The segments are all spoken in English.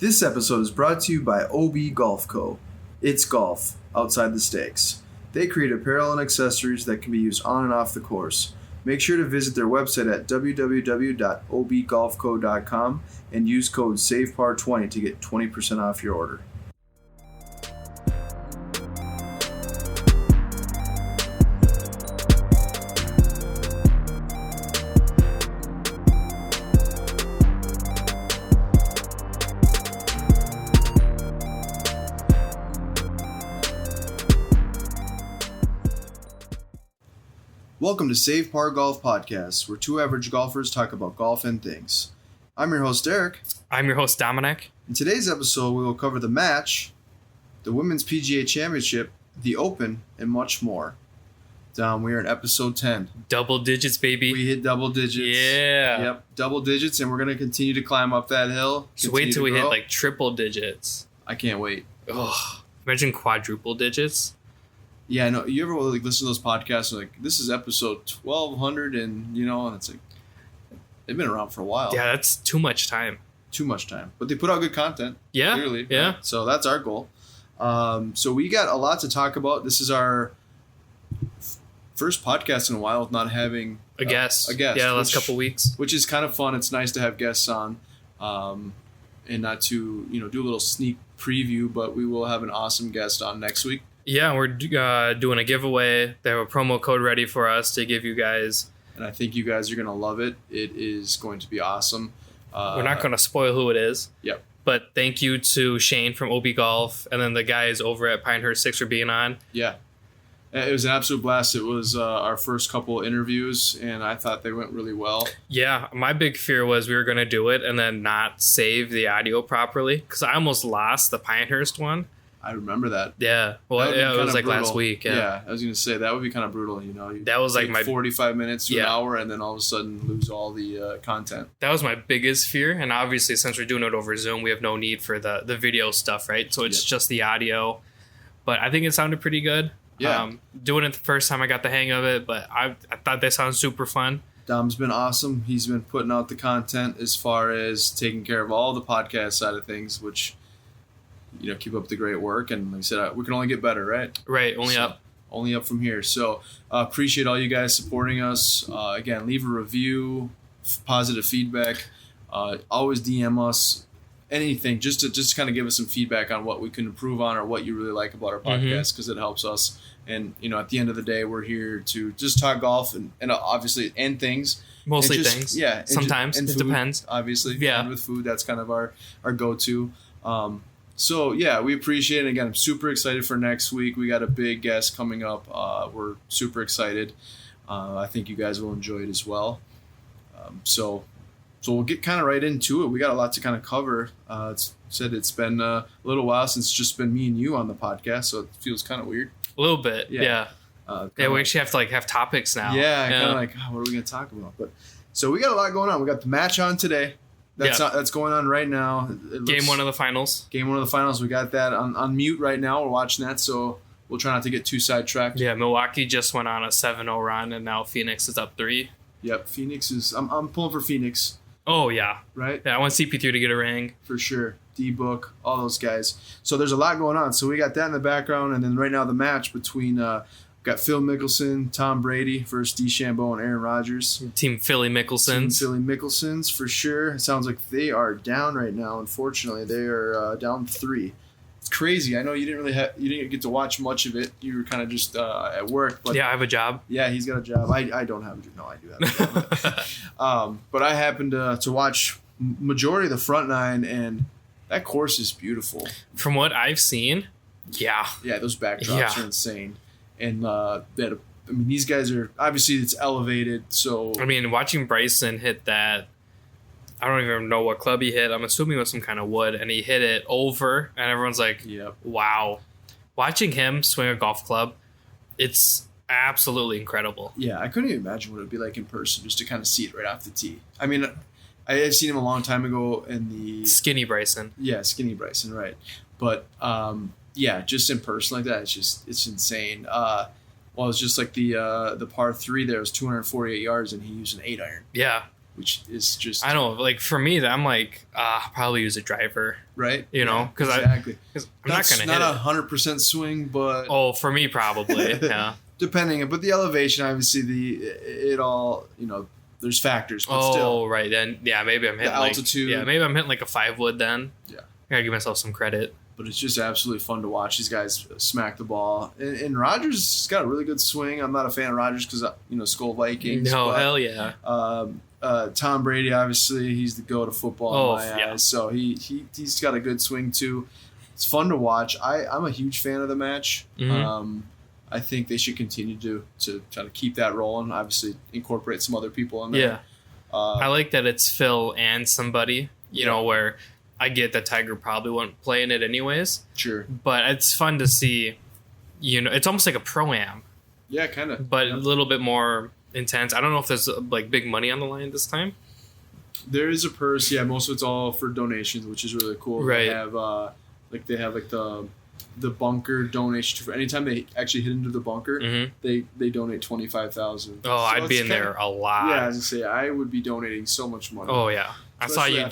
This episode is brought to you by OB Golf Co. It's golf, outside the stakes. They create apparel and accessories that can be used on and off the course. Make sure to visit their website at www.obgolfco.com and use code SAVEPAR20 to get 20% off your order. Welcome to Save Par Golf Podcast, where two average golfers talk about golf and things. I'm your host, Eric. I'm your host, Dominic. In today's episode, we will cover the match, the Women's PGA Championship, the Open, and much more. Dom, we are in episode 10. Double digits, baby. We hit double digits. Yeah. Yep, double digits, and we're going to continue to climb up that hill. Just wait till we hit like triple digits. I can't wait. Oh, imagine quadruple digits. Yeah, I know. You ever like listen to those podcasts and like, this is episode 1200 and, and it's like, they've been around for a while. Yeah, that's too much time. Too much time. But they put out good content. Yeah. Clearly. Yeah. Right? So that's our goal. So we got a lot to talk about. This is our first podcast in a while with not having a guest. Yeah, the last couple weeks. Which is kind of fun. It's nice to have guests on and not to, do a little sneak preview, but we will have an awesome guest on next week. Yeah, we're doing a giveaway. They have a promo code ready for us to give you guys. And I think you guys are going to love it. It is going to be awesome. We're not going to spoil who it is. Yep. But thank you to Shane from OB Golf and then the guys over at Pinehurst 6 for being on. Yeah. It was an absolute blast. It was our first couple interviews, and I thought they went really well. Yeah, my big fear was we were going to do it and then not save the audio properly because I almost lost the Pinehurst one. I remember that. Yeah. Well, it was like brutal. last week. Yeah. I was going to say that would be kind of brutal. That was like my 45 minutes to an hour and then all of a sudden lose all the content. That was my biggest fear. And obviously, since we're doing it over Zoom, we have no need for the video stuff, right? So it's just the audio. But I think it sounded pretty good. Yeah. Doing it the first time, I got the hang of it. But I thought they sounded super fun. Dom's been awesome. He's been putting out the content as far as taking care of all the podcast side of things, which... keep up the great work. And like I said, we can only get better, right? Right. Only up. Only up from here. So appreciate all you guys supporting us. Again, leave a review, positive feedback. Always DM us anything just to kind of give us some feedback on what we can improve on or what you really like about our podcast because it helps us. And, at the end of the day, we're here to just talk golf and obviously and things. Mostly things. Yeah. Sometimes. And it food, depends. Obviously. Yeah. And with food, that's kind of our go-to. So, yeah, we appreciate it. Again, I'm super excited for next week. We got a big guest coming up. We're super excited. I think you guys will enjoy it as well. So we'll get kind of right into it. We got a lot to kind of cover. It's been a little while since it's just been me and you on the podcast, so it feels kind of weird. A little bit, yeah. We actually have to have topics now. Yeah, kind of like, what are we going to talk about? But so we got a lot going on. We got the match on today. That's going on right now. Game one of the finals. Game one of the finals. We got that on mute right now. We're watching that, so we'll try not to get too sidetracked. Yeah, Milwaukee just went on a 7-0 run, and now Phoenix is up 3. Yep, Phoenix is... I'm pulling for Phoenix. Oh, yeah. Right? Yeah, I want CP3 to get a ring. For sure. D-Book, all those guys. So there's a lot going on. So we got that in the background, and then right now the match between... got Phil Mickelson, Tom Brady versus DeChambeau and Aaron Rodgers. Team Philly Mickelsons. Philly Mickelsons, for sure. It sounds like they are down right now. Unfortunately, they are down 3. It's crazy. I know you didn't get to watch much of it. You were kind of just at work. But yeah, I have a job. Yeah, he's got a job. I don't have a job. No, I do have a job. But I happened to watch majority of the front 9, and that course is beautiful. From what I've seen, yeah. Yeah, those backdrops are insane. And these guys are obviously it's elevated. So watching Bryson hit that, I don't even know what club he hit. I'm assuming it was some kind of wood, and he hit it over, and everyone's like, "Wow!" Watching him swing a golf club, it's absolutely incredible. Yeah, I couldn't even imagine what it would be like in person, just to kind of see it right off the tee. I mean, I had seen him a long time ago in the Skinny Bryson. Yeah, Skinny Bryson, right? But yeah, just in person like that, it's insane. It's just like the par 3 there was 248 yards, and he used an 8-iron. Yeah, which is just I know, like for me, I'm like, I'll probably use a driver, right. you know, because exactly. I'm not gonna hit not 100% swing, but for me probably, yeah. Depending, but the elevation, obviously, it all, you know, there's factors, but still. Right then, yeah, maybe I'm hitting the altitude. Maybe I'm hitting like a 5 wood then. Yeah, I gotta give myself some credit. But it's just absolutely fun to watch these guys smack the ball. And Rogers has got a really good swing. I'm not a fan of Rogers because, you know, Skull Vikings. No, but, hell yeah. Tom Brady, obviously, he's the goat of football in my eyes. So he's got a good swing too. It's fun to watch. I'm a huge fan of the match. Mm-hmm. I think they should continue to try to keep that rolling. Obviously, incorporate some other people in there. Yeah. I like that it's Phil and somebody, you know, where I get that Tiger probably wouldn't play in it anyways. Sure. But it's fun to see, you know, it's almost like a pro-am. Yeah, kind of. But a little bit more intense. I don't know if there's like big money on the line this time. There is a purse. Yeah, most of it's all for donations, which is really cool. Right. They have the bunker donation for anytime they actually hit into the bunker, they donate $25,000. Oh, I'd be in there a lot. Yeah, as I say, I would be donating so much money. Oh yeah, I saw you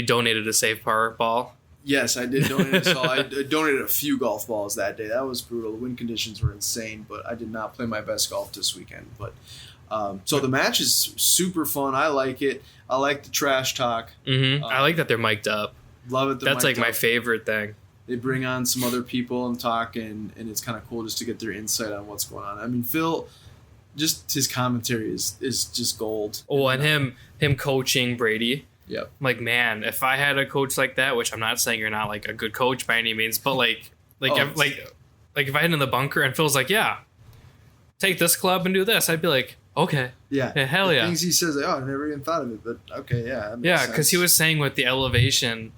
donated a Save Par ball. Yes, I did donate. So I donated a few golf balls that day. That was brutal. The wind conditions were insane, but I did not play my best golf this weekend. But so the match is super fun. I like it. I like the trash talk. I like that they're mic'd up. Love it. That's like my favorite thing. They bring on some other people and talk, and it's kind of cool just to get their insight on what's going on. I mean, Phil, just his commentary is just gold. Oh, and him coaching Brady. Yep. Like, man, if I had a coach like that, which I'm not saying you're not like a good coach by any means, but like if I had in the bunker and Phil's like, yeah, take this club and do this, I'd be like, okay. Yeah. Hell yeah. Things he says, like, I never even thought of it, but okay, yeah. Yeah, because he was saying with the elevation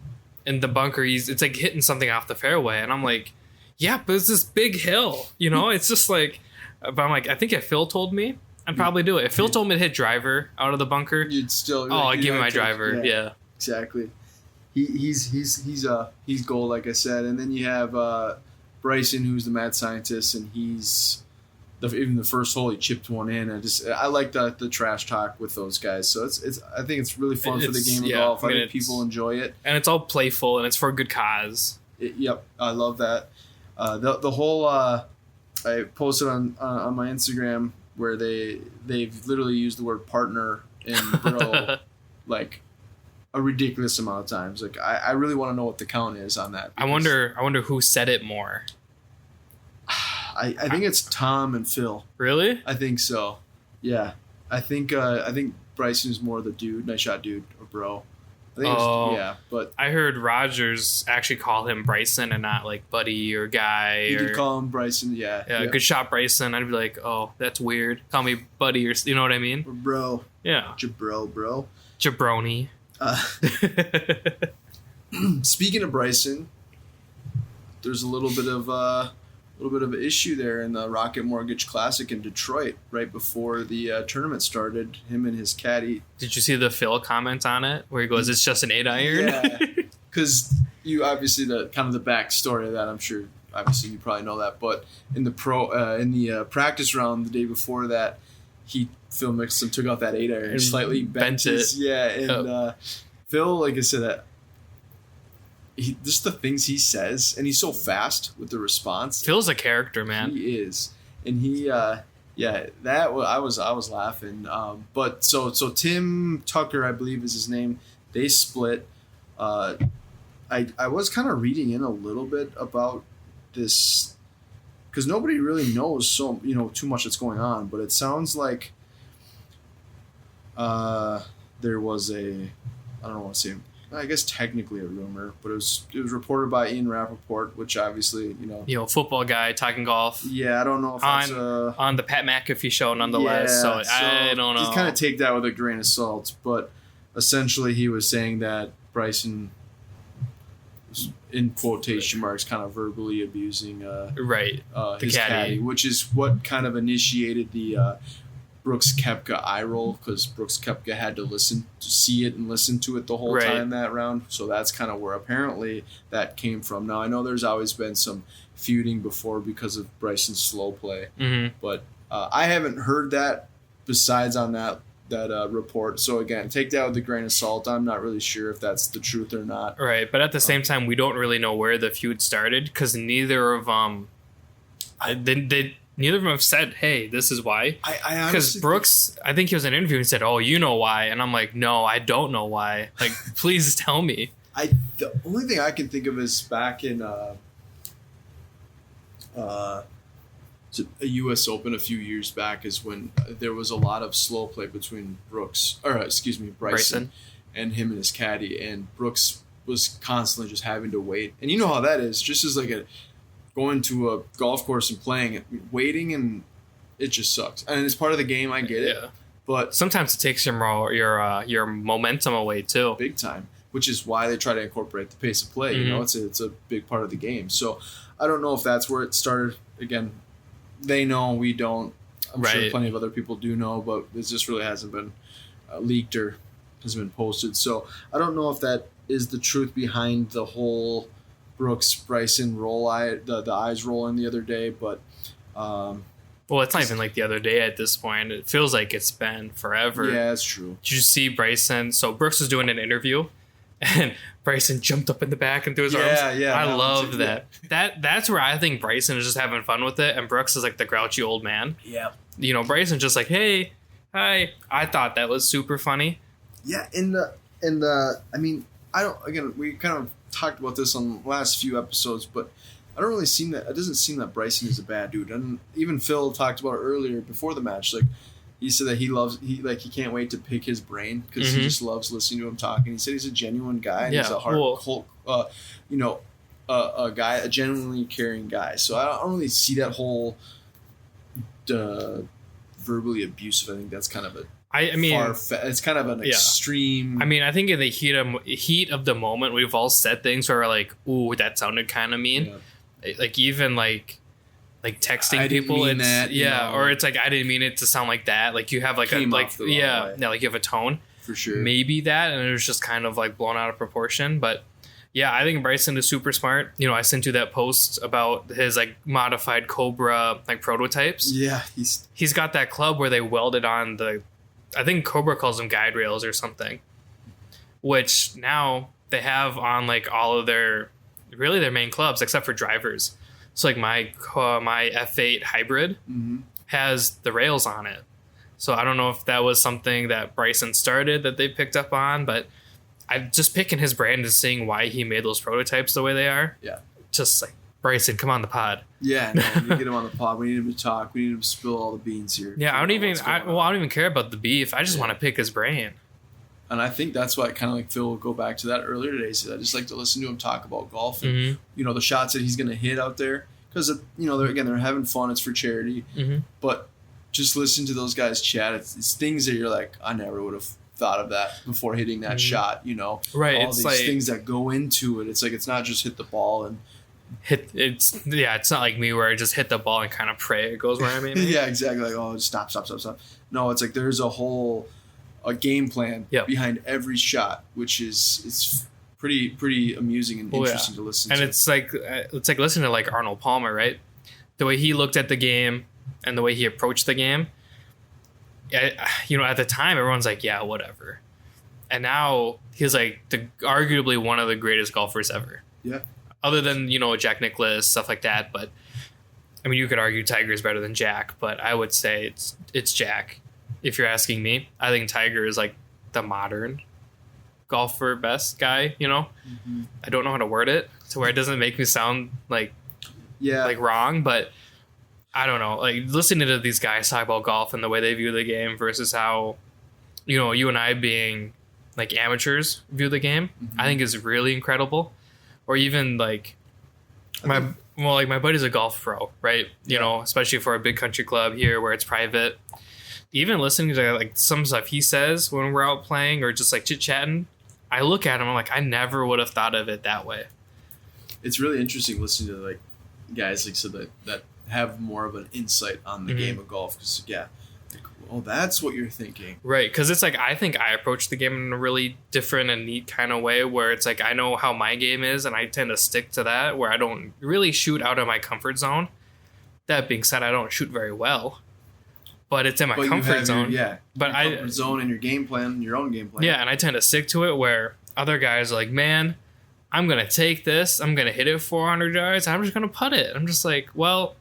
in the bunker, it's like hitting something off the fairway, and I'm like, yeah, but it's this big hill, you know? It's just like, but I'm like, I think if Phil told me, I'd probably do it. If Phil told me to hit driver out of the bunker, you'd still. I'd give me my driver. Yeah. Exactly. He's gold, like I said, and then you have Bryson, who's the mad scientist, and he's even the first hole he chipped one in. I like the trash talk with those guys. So I think it's really fun for the game of golf. I think people enjoy it, and it's all playful and it's for a good cause. Yep, I love that. The whole I posted on my Instagram where they've literally used the word partner in bro like a ridiculous amount of times. Like I really want to know what the count is on that. I wonder who said it more. I think it's Tom and Phil. Really? I think so. Yeah. I think Bryson's more the dude, nice shot dude, or bro. I think but I heard Rogers actually call him Bryson and not like buddy or guy. You could call him Bryson, yeah. Yeah, good shot, Bryson. I'd be like, oh, that's weird. Call me buddy, or you know what I mean? Or bro. Yeah. Bro. Jabroni. Speaking of Bryson, there's a little bit of an issue there in the Rocket Mortgage Classic in Detroit right before the tournament started. Him and his caddy. Did you see the Phil comment on it where he goes, "It's just an 8-iron"? Yeah, because you obviously the backstory of that. I'm sure obviously you probably know that, but in the practice round the day before that, Phil Mixon took out that 8-iron and slightly bent it. Yeah, and Phil, like I said, just the things he says, and he's so fast with the response. Phil's a character, man. He is, and I was laughing. But so Tim Tucker, I believe is his name. They split. I was kind of reading in a little bit about this because nobody really knows too much that's going on, but it sounds like there was I don't want to say, I guess technically a rumor, but it was reported by Ian Rappaport, which obviously, football guy talking golf. Yeah, I don't know if that's on the Pat McAfee show nonetheless. Yeah, so I don't know. You kind of take that with a grain of salt, but essentially he was saying that Bryson, in quotation marks, kind of verbally abusing his caddy, which is what kind of initiated the Brooks Koepka eye roll, because Brooks Koepka had to see it and listen to it the whole time that round. So that's kind of where apparently that came from. Now I know there's always been some feuding before because of Bryson's slow play, but I haven't heard that besides on that report. So again, take that with a grain of salt. I'm not really sure if that's the truth or not. Right, but at the same time, we don't really know where the feud started because neither of them, neither of them have said, "Hey, this is why." Because Brooks, I think he was in an interview and said, "Oh, you know why," and I'm like, "No, I don't know why. Like, please tell me." The only thing I can think of is back in a U.S. Open a few years back is when there was a lot of slow play between Bryson and him and his caddy, and Brooks was constantly just having to wait. And you know how that is, just as like going to a golf course and playing, waiting, and it just sucks. And it's part of the game, I get it. Yeah. But sometimes it takes your momentum away too. Big time, which is why they try to incorporate the pace of play. Mm-hmm. You know, it's a big part of the game. So I don't know if that's where it started. Again, they know, we don't. I'm sure plenty of other people do know, but it just really hasn't been leaked or hasn't been posted. So I don't know if that is the truth behind the whole Brooks Bryson the eyes rolling the other day. But well, it's not even like the other day at this point. It feels like it's been forever. Yeah, that's true. Did you see Bryson? So Brooks was doing an interview, and Bryson jumped up in the back and threw his arms. Yeah, I love that. That's where I think Bryson is just having fun with it, and Brooks is like the grouchy old man. Yeah. You know, Bryson's just like, hey, hi. I thought that was super funny. Yeah, I mean, we kind of talked about this on the last few episodes, but I don't really seem that. It doesn't seem that Bryson is a bad dude. And even Phil talked about it earlier before the match. Like, he said that he can't wait to pick his brain because he just loves listening to him talk. And he said he's a genuine guy. And he's a a guy, a genuinely caring guy. So I don't really see that whole verbally abusive. I think that's kind of it's kind of an extreme. I mean, I think in the heat of the moment, we've all said things where we're like, "Ooh, that sounded kind of mean." Yeah. Like even like texting people, or it's like I didn't mean it to sound like that. Like you have like like you have a tone for sure. Maybe that, and it was just kind of like blown out of proportion. But yeah, I think Bryson is super smart. You know, I sent you that post about his like modified Cobra like prototypes. Yeah, he's got that club where they welded on I think Cobra calls them guide rails or something, which now they have on like all of their main clubs except for drivers. So like my F8 hybrid has the rails on it. So I don't know if that was something that Bryson started that they picked up on, but I'm just picking his brain and seeing why he made those prototypes the way they are. Yeah. Just like, Bryson, come on the pod. Yeah, no, we need to get him on the pod. We need him to talk. We need him to spill all the beans here. Yeah, I don't even care about the beef. I just want to pick his brain. And I think that's why kind of like Phil will go back to that earlier today. So I just like to listen to him talk about golf and, the shots that he's going to hit out there. Because, they're having fun. It's for charity. Mm-hmm. But just listen to those guys chat. It's things that you're like, I never would have thought of that before hitting that shot, Right. All these things that go into it. It's like, it's not just hit the ball and it's not like me where I just hit the ball and kind of pray it goes where I mean. Yeah, exactly. Like, oh, stop. No, it's like there's a game plan behind every shot, which it's pretty amusing and interesting to listen to. And it's like listening to like Arnold Palmer, right? The way he looked at the game and the way he approached the game. At the time everyone's like, yeah, whatever. And now he's like arguably one of the greatest golfers ever. Yeah. Other than, Jack Nicklaus, stuff like that. But, I mean, you could argue Tiger is better than Jack, but I would say it's Jack. If you're asking me, I think Tiger is like the modern golfer best guy, Mm-hmm. I don't know how to word it to where it doesn't make me sound like wrong, but I don't know. Like, listening to these guys talk about golf and the way they view the game versus how, you and I being like amateurs view the game, I think is really incredible. Or even like my buddy's a golf pro, right? Especially for a big country club here where it's private. Even listening to like some stuff he says when we're out playing or just like chit chatting, I look at him, I'm like, I never would have thought of it that way. It's really interesting listening to like guys like so that have more of an insight on the game of golf. Because oh, that's what you're thinking. Right, because it's like I think I approach the game in a really different and neat kind of way where it's like I know how my game is and I tend to stick to that where I don't really shoot out of my comfort zone. That being said, I don't shoot very well. but it's in my But you comfort have zone. But your comfort zone and your game plan, your own game plan. Yeah, and I tend to stick to it where other guys are like, man, I'm going to take this. I'm going to hit it 400 yards. I'm just going to putt it. I'm just like, well,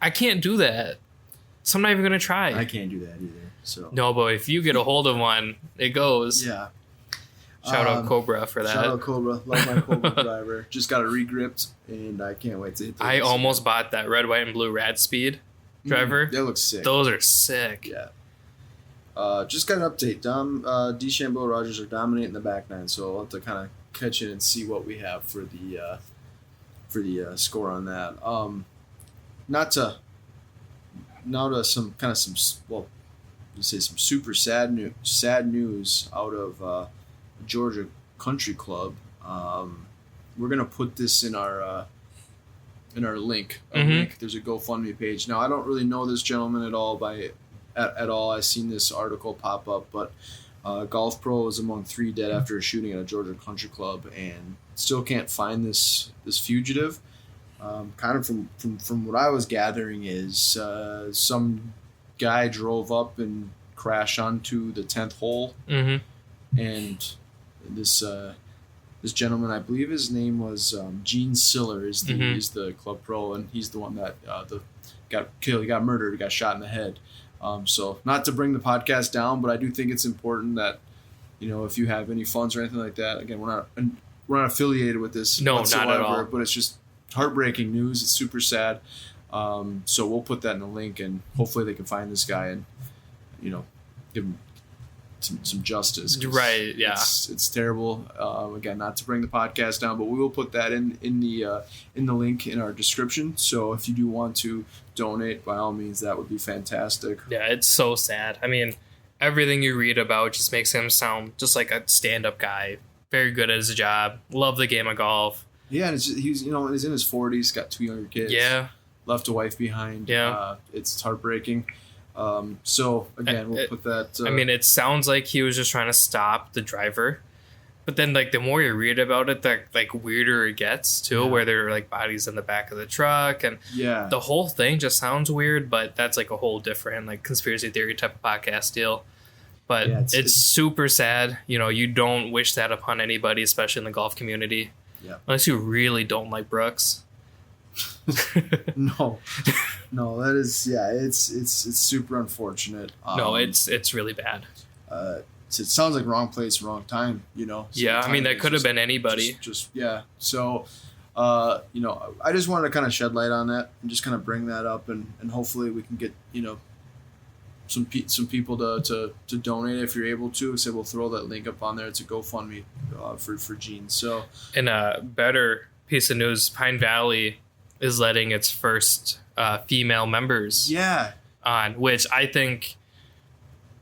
I can't do that. So I'm not even going to try. I can't do that either. So no, but if you get a hold of one, it goes. Yeah. Shout out Cobra for that. Shout out Cobra. Love my Cobra driver. Just got it regripped, and I can't wait to hit I almost bought that red, white, and blue Rad Speed driver. That looks sick. Those are sick. Yeah. Just got an update. DeChambeau, Rogers are dominating the back nine, so I'll have to kind of catch it and see what we have for the score on that. Now to some super sad news out of Georgia Country Club. We're gonna put this in our link. There's a GoFundMe page. Now I don't really know this gentleman at all at all. I seen this article pop up, but Golf Pro is among 3 dead after a shooting at a Georgia Country Club, and still can't find this fugitive. Kind of from what I was gathering is some guy drove up and crashed onto the 10th hole, and this gentleman, I believe his name was Gene Siller, is the club pro, and he's the one that got killed. He got murdered. He got shot in the head. So not to bring the podcast down, but I do think it's important that, if you have any funds or anything like that, again, we're not affiliated with this whatsoever, not at all. But it's just heartbreaking news. It's super sad. So we'll put that in the link, and hopefully they can find this guy and, give him some justice. Right. Yeah. It's terrible. Again, not to bring the podcast down, but we will put that in the link in our description. So if you do want to donate, by all means, that would be fantastic. Yeah, it's so sad. I mean, everything you read about just makes him sound just like a stand-up guy. Very good at his job. Love the game of golf. Yeah, and he's in his 40s, got 2 younger kids. Yeah. Left a wife behind. Yeah. It's heartbreaking. So again, we'll put that. I mean, it sounds like he was just trying to stop the driver, but then the more you read about it, the weirder it gets too. Yeah. Where there are bodies in the back of the truck, and the whole thing just sounds weird. But that's a whole different conspiracy theory type of podcast deal. But it's super sad. You don't wish that upon anybody, especially in the golf community. Yeah. Unless you really don't like Brooks. No, that is it's super unfortunate. No, it's really bad. It sounds like wrong place, wrong time. Yeah, I mean that could have been anybody. So, I just wanted to kind of shed light on that and just kind of bring that up, and hopefully we can get some people to donate if you're able to. So we'll throw that link up on there. It's a GoFundMe for Gene. So, and a better piece of news: Pine Valley is letting its first female members on, which I think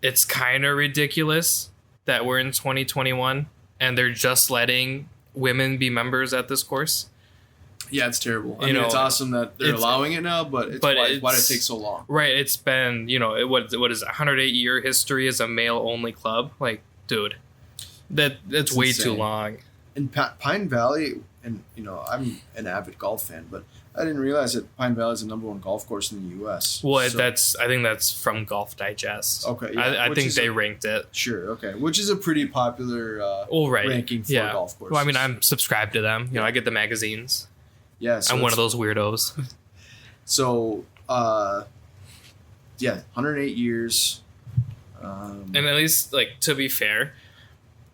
it's kind of ridiculous that we're in 2021 and they're just letting women be members at this course. Yeah, it's terrible. I mean, it's awesome that they're allowing it now, but why did it take so long? Right. It's been, what is it, 108-year history as a male-only club? Dude, that's way insane. Too long. In Pine Valley, and, I'm an avid golf fan, but I didn't realize that Pine Valley is the number 1 golf course in the U.S. Well, I think that's from Golf Digest. Okay, yeah. I think they ranked it. Sure, okay. Which is a pretty popular ranking for golf courses. Well, I mean, I'm subscribed to them. I get the magazines. Yeah, so I'm one of those weirdos. So, 108 years. And at least, to be fair,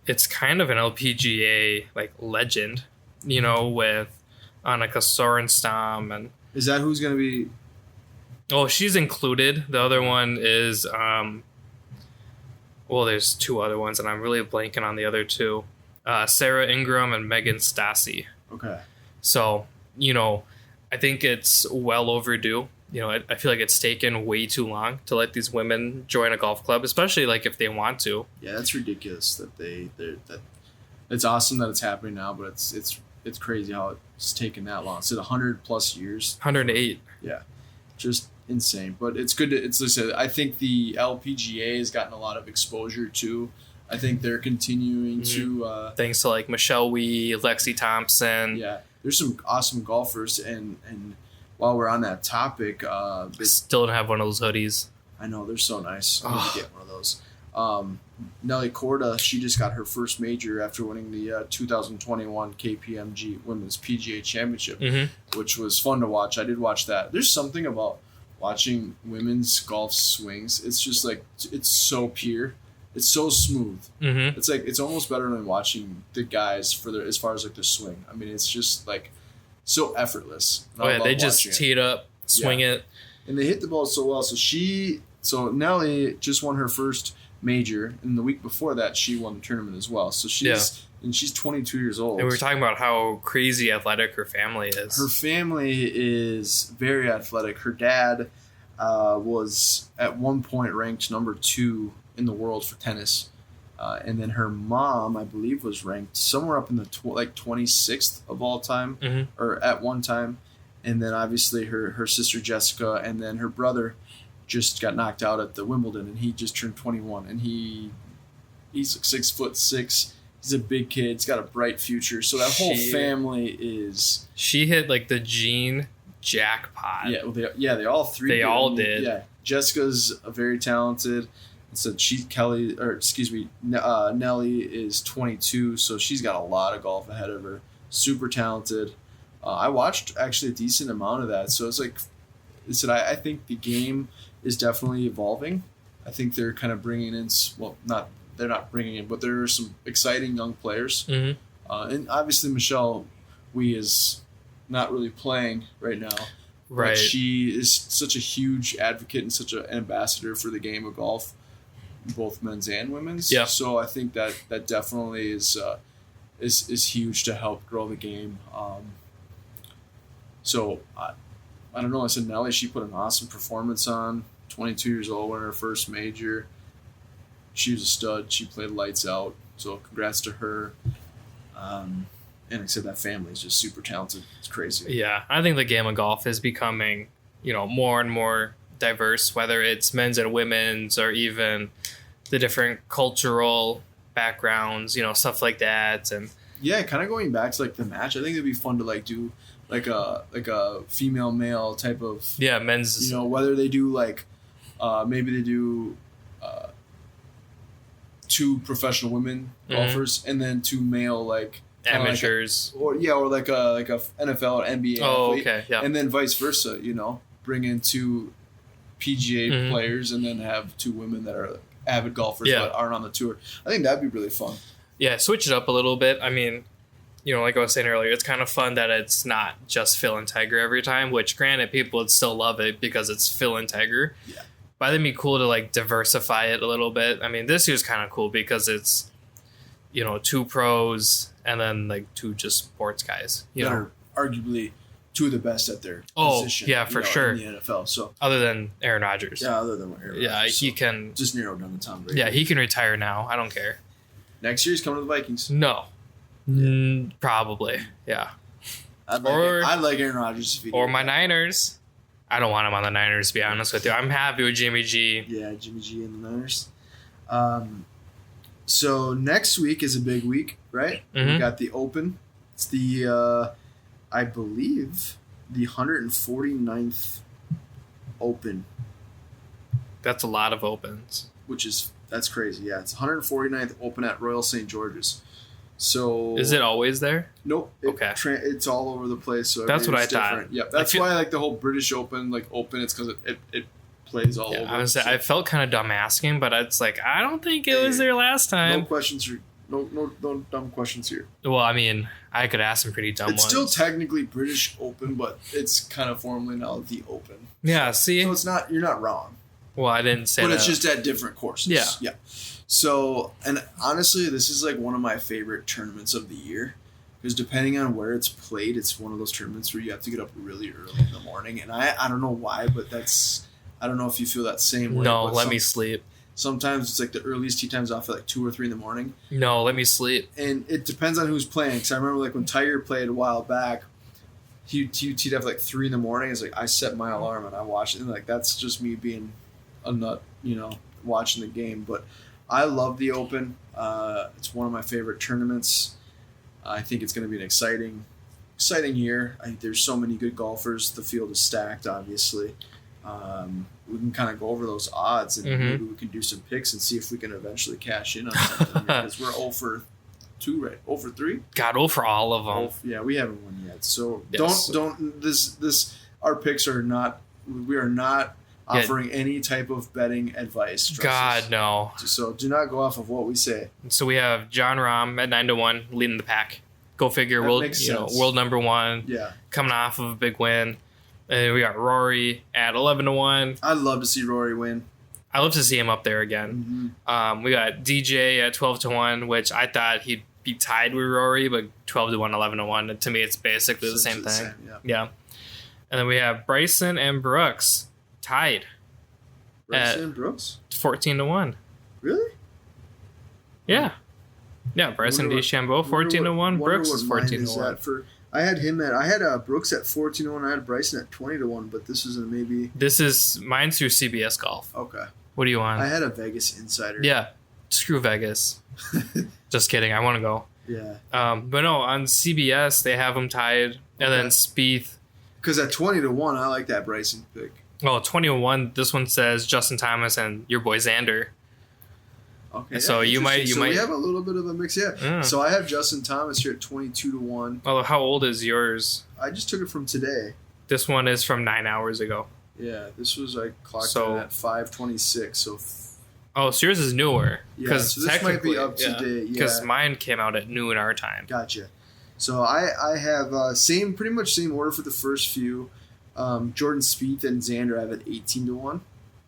it's kind of an LPGA, legend, with Annika Sorenstam. And is that who's going to be? Oh, she's included. The other one is, there's 2 other ones, and I'm really blanking on the other 2. Sarah Ingram and Megan Stassi. Okay. So, I think it's well overdue. I feel like it's taken way too long to let these women join a golf club, especially if they want to. Yeah, that's ridiculous that that it's awesome that it's happening now, but it's crazy how it's taken that long. It's 100+ years. 108. Yeah, just insane. But it's good. I think the LPGA has gotten a lot of exposure too. I think they're continuing to thanks to Michelle Wee, Lexi Thompson. Yeah, there's some awesome golfers, and while we're on that topic, I still don't have one of those hoodies. I know, they're so nice. I need to get one of those. Nelly Korda, she just got her first major after winning the 2021 KPMG Women's PGA Championship, which was fun to watch. I did watch that. There's something about watching women's golf swings. It's just like, it's so pure. It's so smooth. It's like, it's almost better than watching the guys for their, as far as like the swing. I mean, it's just like so effortless. Oh yeah, they just tee it up, swing it. And they hit the ball so well. So Nelly just won her first major, and the week before that she won the tournament as well. So she's 22 years old. And we were talking about how crazy athletic her family is. Her family is very athletic. Her dad was at one point ranked number 2 in the world for tennis. And then her mom, I believe, was ranked somewhere up in the 26th of all time, or at one time. And then obviously her sister Jessica, and then her brother just got knocked out at the Wimbledon, and he just turned 21, and he's like 6'6". He's a big kid. He's got a bright future. So that whole family is. She hit like the gene jackpot. Yeah, well, they all three. They all did. Yeah, Jessica's very talented. So Nelly is 22, so she's got a lot of golf ahead of her. Super talented. I watched actually a decent amount of that, so it's like, I think the game is definitely evolving. I think they're kind of bringing in, they're not bringing in, but there are some exciting young players. And obviously Michelle Wie is not really playing right now. Right. But she is such a huge advocate and such an ambassador for the game of golf, both men's and women's. Yeah. So I think that definitely is huge to help grow the game. So I don't know. I said Nelly, she put an awesome performance on. 22 years old, winning her first major. She was a stud. She played lights out. So congrats to her. And like I said, that family is just super talented. It's crazy. Yeah, I think the game of golf is becoming, more and more diverse, whether it's men's and women's, or even the different cultural backgrounds, stuff like that. And yeah, kind of going back to like the match, I think it'd be fun to like do like a female male type of men's. Whether they do like maybe they do 2 professional women golfers and then 2 male like amateurs, or like a NFL or NBA athlete, okay, yeah, and then vice versa. Bring in 2 PGA players and then have 2 women that are avid golfers but aren't on the tour. I think that'd be really fun. Yeah, switch it up a little bit. I mean, like I was saying earlier, it's kind of fun that it's not just Phil and Tiger every time, which granted, people would still love it because it's Phil and Tiger. Yeah. But I think it'd be cool to like diversify it a little bit. I mean, this year's kind of cool because it's, 2 pros and then like 2 just sports guys. That are arguably 2 of the best at their position. Yeah, for sure. In the NFL. So other than Aaron Rodgers. Yeah, other than Aaron Rodgers. Yeah, he can just narrow down the Tom Brady. Yeah, he can retire now. I don't care. Next year he's coming to the Vikings. No. Probably. Yeah. I'd like Aaron Rodgers if he or my Niners. I don't want him on the Niners, to be honest with you. I'm happy with Jimmy G. Yeah, Jimmy G and the Niners. So next week is a big week, right? We got the Open. It's the, I believe, the 149th Open. That's a lot of Opens. That's crazy. Yeah, it's 149th Open at Royal St. George's. So is it always there? Nope. Okay. It's all over the place. So that's what I different. thought. Yeah, that's why like the whole British Open, like Open, it's because it plays all over. I felt kind of dumb asking, but it's like I don't think it was there last time. No questions. No dumb questions here. Well, I mean, I could ask some pretty dumb ones. It's still technically British Open, but it's kind of formally now the Open. Yeah. See. So it's not. You're not wrong. Well, I didn't say that. But it's just at different courses. Yeah. Yeah. So, and honestly, this is like one of my favorite tournaments of the year because depending on where it's played, it's one of those tournaments where you have to get up really early in the morning. And I don't know why, but I don't know if you feel that same way. No, let me sleep. Sometimes it's like the earliest tee time's off at like 2 or 3 in the morning. No, let me sleep. And it depends on who's playing. Because I remember like when Tiger played a while back, he teed up like 3 in the morning. It's like I set my alarm and I watched it. And like that's just me being a nut, watching the game. But I love the Open. It's one of my favorite tournaments. I think it's going to be an exciting year. I think there's so many good golfers. The field is stacked, obviously. We can kind of go over those odds and maybe we can do some picks and see if we can eventually cash in on something because we're 0 for 2, right? 0 for 3. Got 0 for all of them. Yeah, we haven't won yet. So don't this. Our picks are not. We are not offering any type of betting advice. God, no. So do not go off of what we say. So we have John Rahm at 9-1 leading the pack. Go figure. World number 1. Yeah. Coming off of a big win. And we got Rory at 11-1. I'd love to see Rory win. I love to see him up there again. We got DJ at 12-1, which I thought he'd be tied with Rory, but 12-1, 11-1. To me, it's basically the same thing. Yeah. And then we have Bryson and Brooks tied. Bryson and Brooks? 14-1. Really? Yeah. Yeah, Bryson DeChambeau 14-1. Brooks is 14-1. I had Brooks at 14-1. I had Bryson at 20-1, but this isn't maybe. Mine's through CBS Golf. Okay. What do you want? I had a Vegas Insider. Yeah. Screw Vegas. Just kidding. I want to go. Yeah. But no, on CBS they have them tied, and then Spieth. Because at 20-1, I like that Bryson pick. Oh, 20-1. This one says Justin Thomas and your boy Xander. Okay. So you might. We have a little bit of a mix, yeah. So I have Justin Thomas here at 22-1. Oh, how old is yours? I just took it from today. This one is from 9 hours ago. Yeah, this was clocked in at 5:26. So. So yours is newer. Yeah, so this might be up to date. Because mine came out at noon our time. Gotcha. So I have pretty much same order for the first few. Jordan Spieth and Xander I have at 18-1.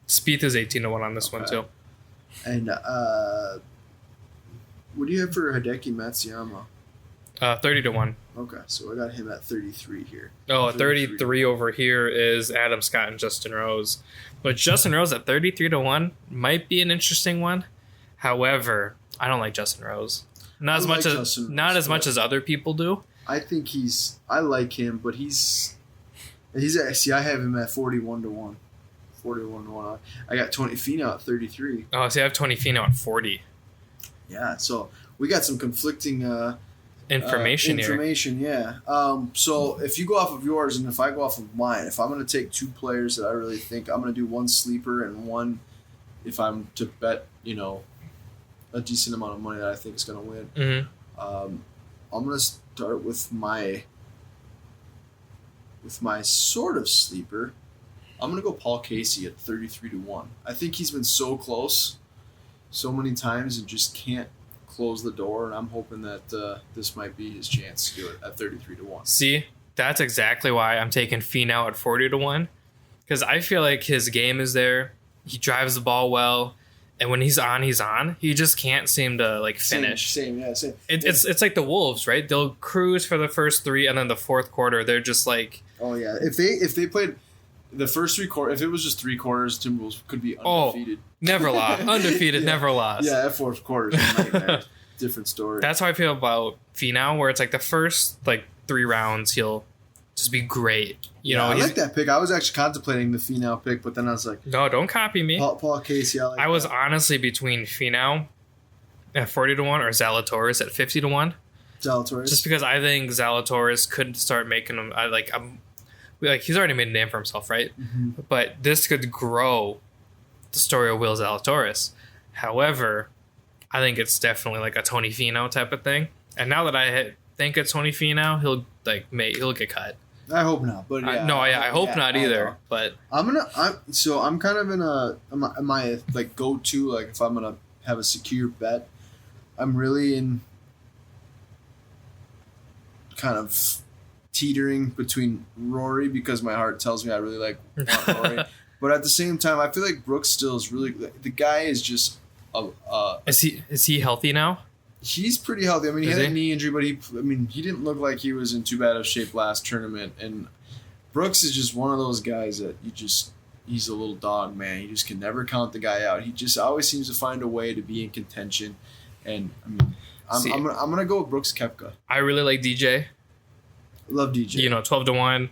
Spieth is 18-1 on this one too. And what do you have for Hideki Matsuyama? 30-1. Okay, so I got him at 33 here. Oh, 33 over here is Adam Scott and Justin Rose. But Justin Rose at 33-1 might be an interesting one. However, I don't like Justin Rose. Not as much as other people do. I think I like him, but he's I have him at 41-1. 41-1. I got Tony Finau at 33. Oh, see, I have Tony Finau at 40. Yeah, so we got some conflicting information here. Yeah. So if you go off of yours and if I go off of mine, if I'm going to take 2 players that I really think, I'm going to do one sleeper and one if I'm to bet, a decent amount of money that I think is going to win. Mm-hmm. I'm going to start with my sort of sleeper. I'm going to go Paul Casey at 33-1. I think he's been so close so many times and just can't close the door, and I'm hoping that this might be his chance to do it at 33-1. See, that's exactly why I'm taking Finau at 40-1, because I feel like his game is there. He drives the ball well, and when he's on, he's on. He just can't seem to finish. Same. It's like the Wolves, right? They'll cruise for the first 3, and then the fourth quarter, they're just like. Oh yeah, if they played the first 3 quarters, if it was just 3 quarters, Timberwolves could be undefeated. Never lost. Undefeated, never lost. Yeah, that fourth quarter is a nightmare. Different story. That's how I feel about Finau, where it's like the first 3 rounds, he'll just be great. I like that pick. I was actually contemplating the Finau pick, but then I was like, no, don't copy me. Paul Casey, I was honestly between Finau at 40-1 or Zalatoris at 50-1. Zalatoris. Just because I think Zalatoris could start making him he's already made a name for himself, right? Mm-hmm. But this could grow the story of Will Zalatoris. However, I think it's definitely a Tony Finau type of thing. And now that I think it's Tony Finau, he'll get cut. I hope not, but yeah. I hope not either. But I'm kind of in my go-to, if I'm gonna have a secure bet, I'm really in kind of teetering between Rory because my heart tells me I really want Rory, but at the same time I feel like Brooks still is really the guy is just is he healthy now? He's pretty healthy. I mean, he had a knee injury, but he didn't look like he was in too bad of shape last tournament. And Brooks is just one of those guys that he's a little dog, man. You just can never count the guy out. He just always seems to find a way to be in contention. And I mean, I'm gonna go with Brooks Koepka. I really like DJ. Love DJ. 12-1.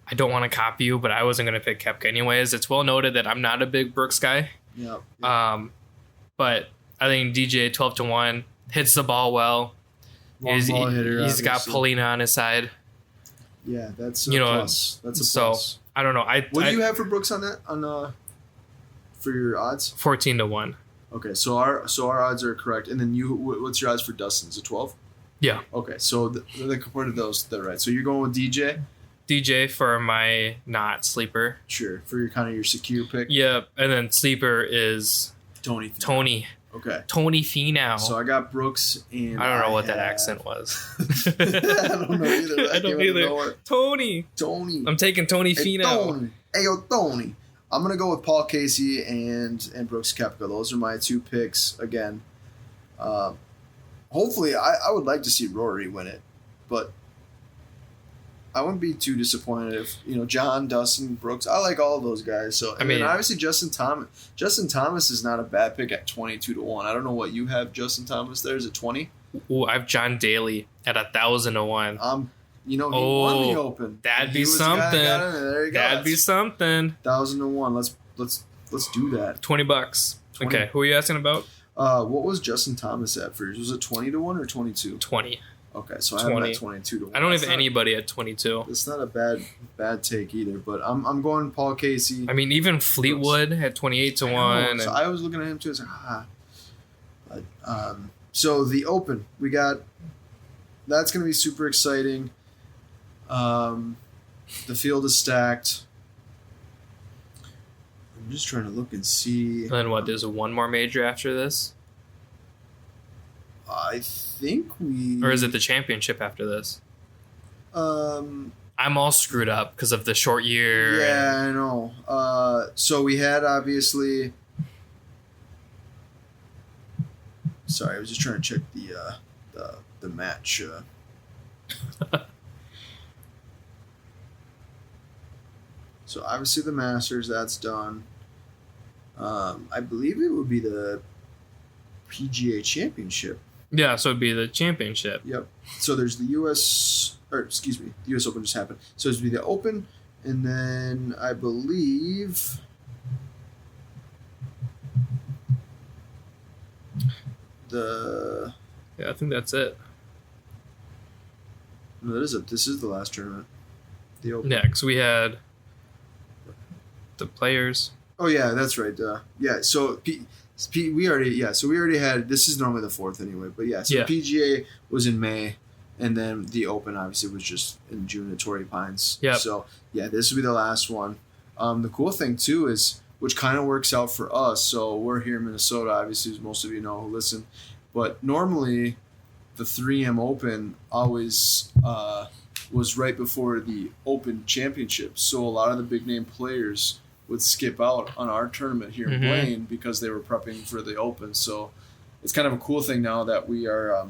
I don't want to copy you, but I wasn't going to pick Koepka anyways. It's well noted that I'm not a big Brooks guy. Yeah. But I think DJ 12-1 hits the ball well. Long ball hitter. He's got Polina on his side. Yeah, that's a You know, plus. That's a so plus. I don't know. What do you have for Brooks on that for your odds? 14-1. Okay, so our odds are correct, and then what's your odds for Dustin? Is it 12? Yeah. Okay, so the compared to those, they're right. So you're going with DJ. DJ for my not sleeper. Sure, for your kind of your secure pick. Yep, and then sleeper is Tony. Okay. Tony Finau. So I got Brooks and I don't know what that accent was. I don't know either. I don't either. Tony. I'm taking Tony Finau. Tony. Hey, yo, Tony. I'm going to go with Paul Casey and Brooks Koepka. Those are my two picks. Again, hopefully, I would like to see Rory win it, but I wouldn't be too disappointed if, John, Dustin, Brooks. I like all of those guys. So, then obviously Justin Thomas. Justin Thomas is not a bad pick at 22-1. I don't know what you have Justin Thomas there. Is it 20? Ooh, I have John Daly at 1,000-1. He won the Open. That'd be something. There you go. That'd be something. 1,000-1. Let's do that. $20. Okay, who are you asking about? What was Justin Thomas at first? Was it 20-1 or 22? 20. Okay, so I have him at 22-1. I don't have anybody at 22. It's not a bad take either, but I'm going Paul Casey. I mean, even Fleetwood at 28-1. So I was looking at him too. I was like, But, so the Open, we got. That's going to be super exciting. The field is stacked. I'm just trying to look and see. And then what? There's one more major after this. I think we... Or is it the championship after this? I'm all screwed up because of the short year. Yeah, I know. So we had, obviously... Sorry, I was just trying to check the match. So obviously the Masters, that's done. I believe it would be the PGA Championship. Yeah, so it'd be the championship. Yep. So there's the the US Open just happened. So it'd be the Open, and then I believe Yeah, I think that's it. No, this is the last tournament. The Open. Yeah, because we had the Players. Oh yeah, that's right. Yeah, so we already had. This is normally the 4th anyway, but yeah. So the PGA was in May, and then the Open obviously was just in June at Torrey Pines. Yeah. So yeah, this will be the last one. The cool thing too is, which kind of works out for us. So we're here in Minnesota, obviously, as most of you know who listen. But normally, the 3M Open always was right before the Open Championship. So a lot of the big name players would skip out on our tournament here in Blaine because they were prepping for the Open. So it's kind of a cool thing now that we are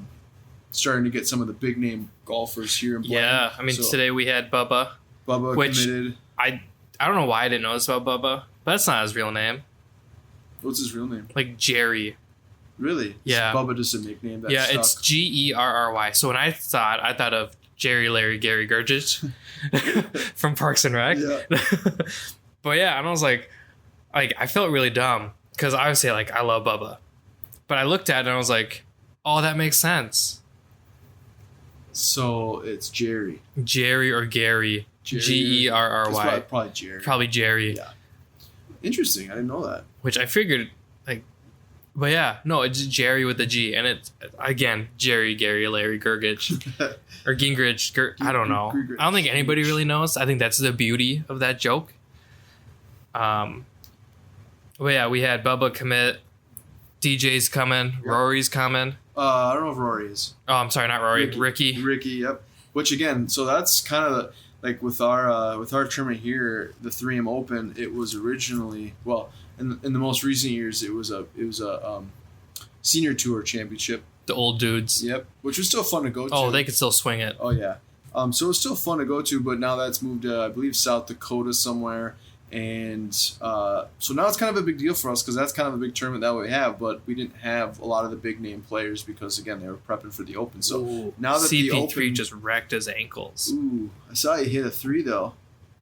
starting to get some of the big name golfers here in Blaine. Yeah, I mean, today we had Bubba. Which committed. I don't know why I didn't know this about Bubba, but that's not his real name. What's his real name? Like Jerry. Really? Yeah. Is Bubba just a nickname that stuck? It's Gerry. So when I thought of Jerry Larry Gary Gergich from Parks and Rec. Yeah. But yeah, and I was like I felt really dumb because obviously I love Bubba, but I looked at it and I was like, oh, that makes sense. So it's Jerry or Gary. Gerry. Probably Jerry. Probably Jerry. Yeah. Interesting. I didn't know that. Which I figured but yeah, no, it's Jerry with a G, and it's again Jerry, Gary, Larry, Gergich, or Gingrich. I don't know. I don't think anybody really knows. I think that's the beauty of that joke. But yeah, we had Bubba commit, DJ's coming, yep. Rory's coming. I don't know if Rory is. Oh, I'm sorry, not Rory. Ricky. Yep. Which again, so that's kind of like with our tournament here, the 3M Open. It was originally in the most recent years, it was a senior tour championship. The old dudes. Yep, which was still fun to go to. Oh, they could still swing it. Oh yeah. So it's still fun to go to, but now that's moved to, I believe, South Dakota somewhere. And so now it's kind of a big deal for us because that's kind of a big tournament that we have, but we didn't have a lot of the big name players because, again, they were prepping for the Open. So now that CP3 the Open just wrecked his ankles. Ooh, I saw he hit a 3 though.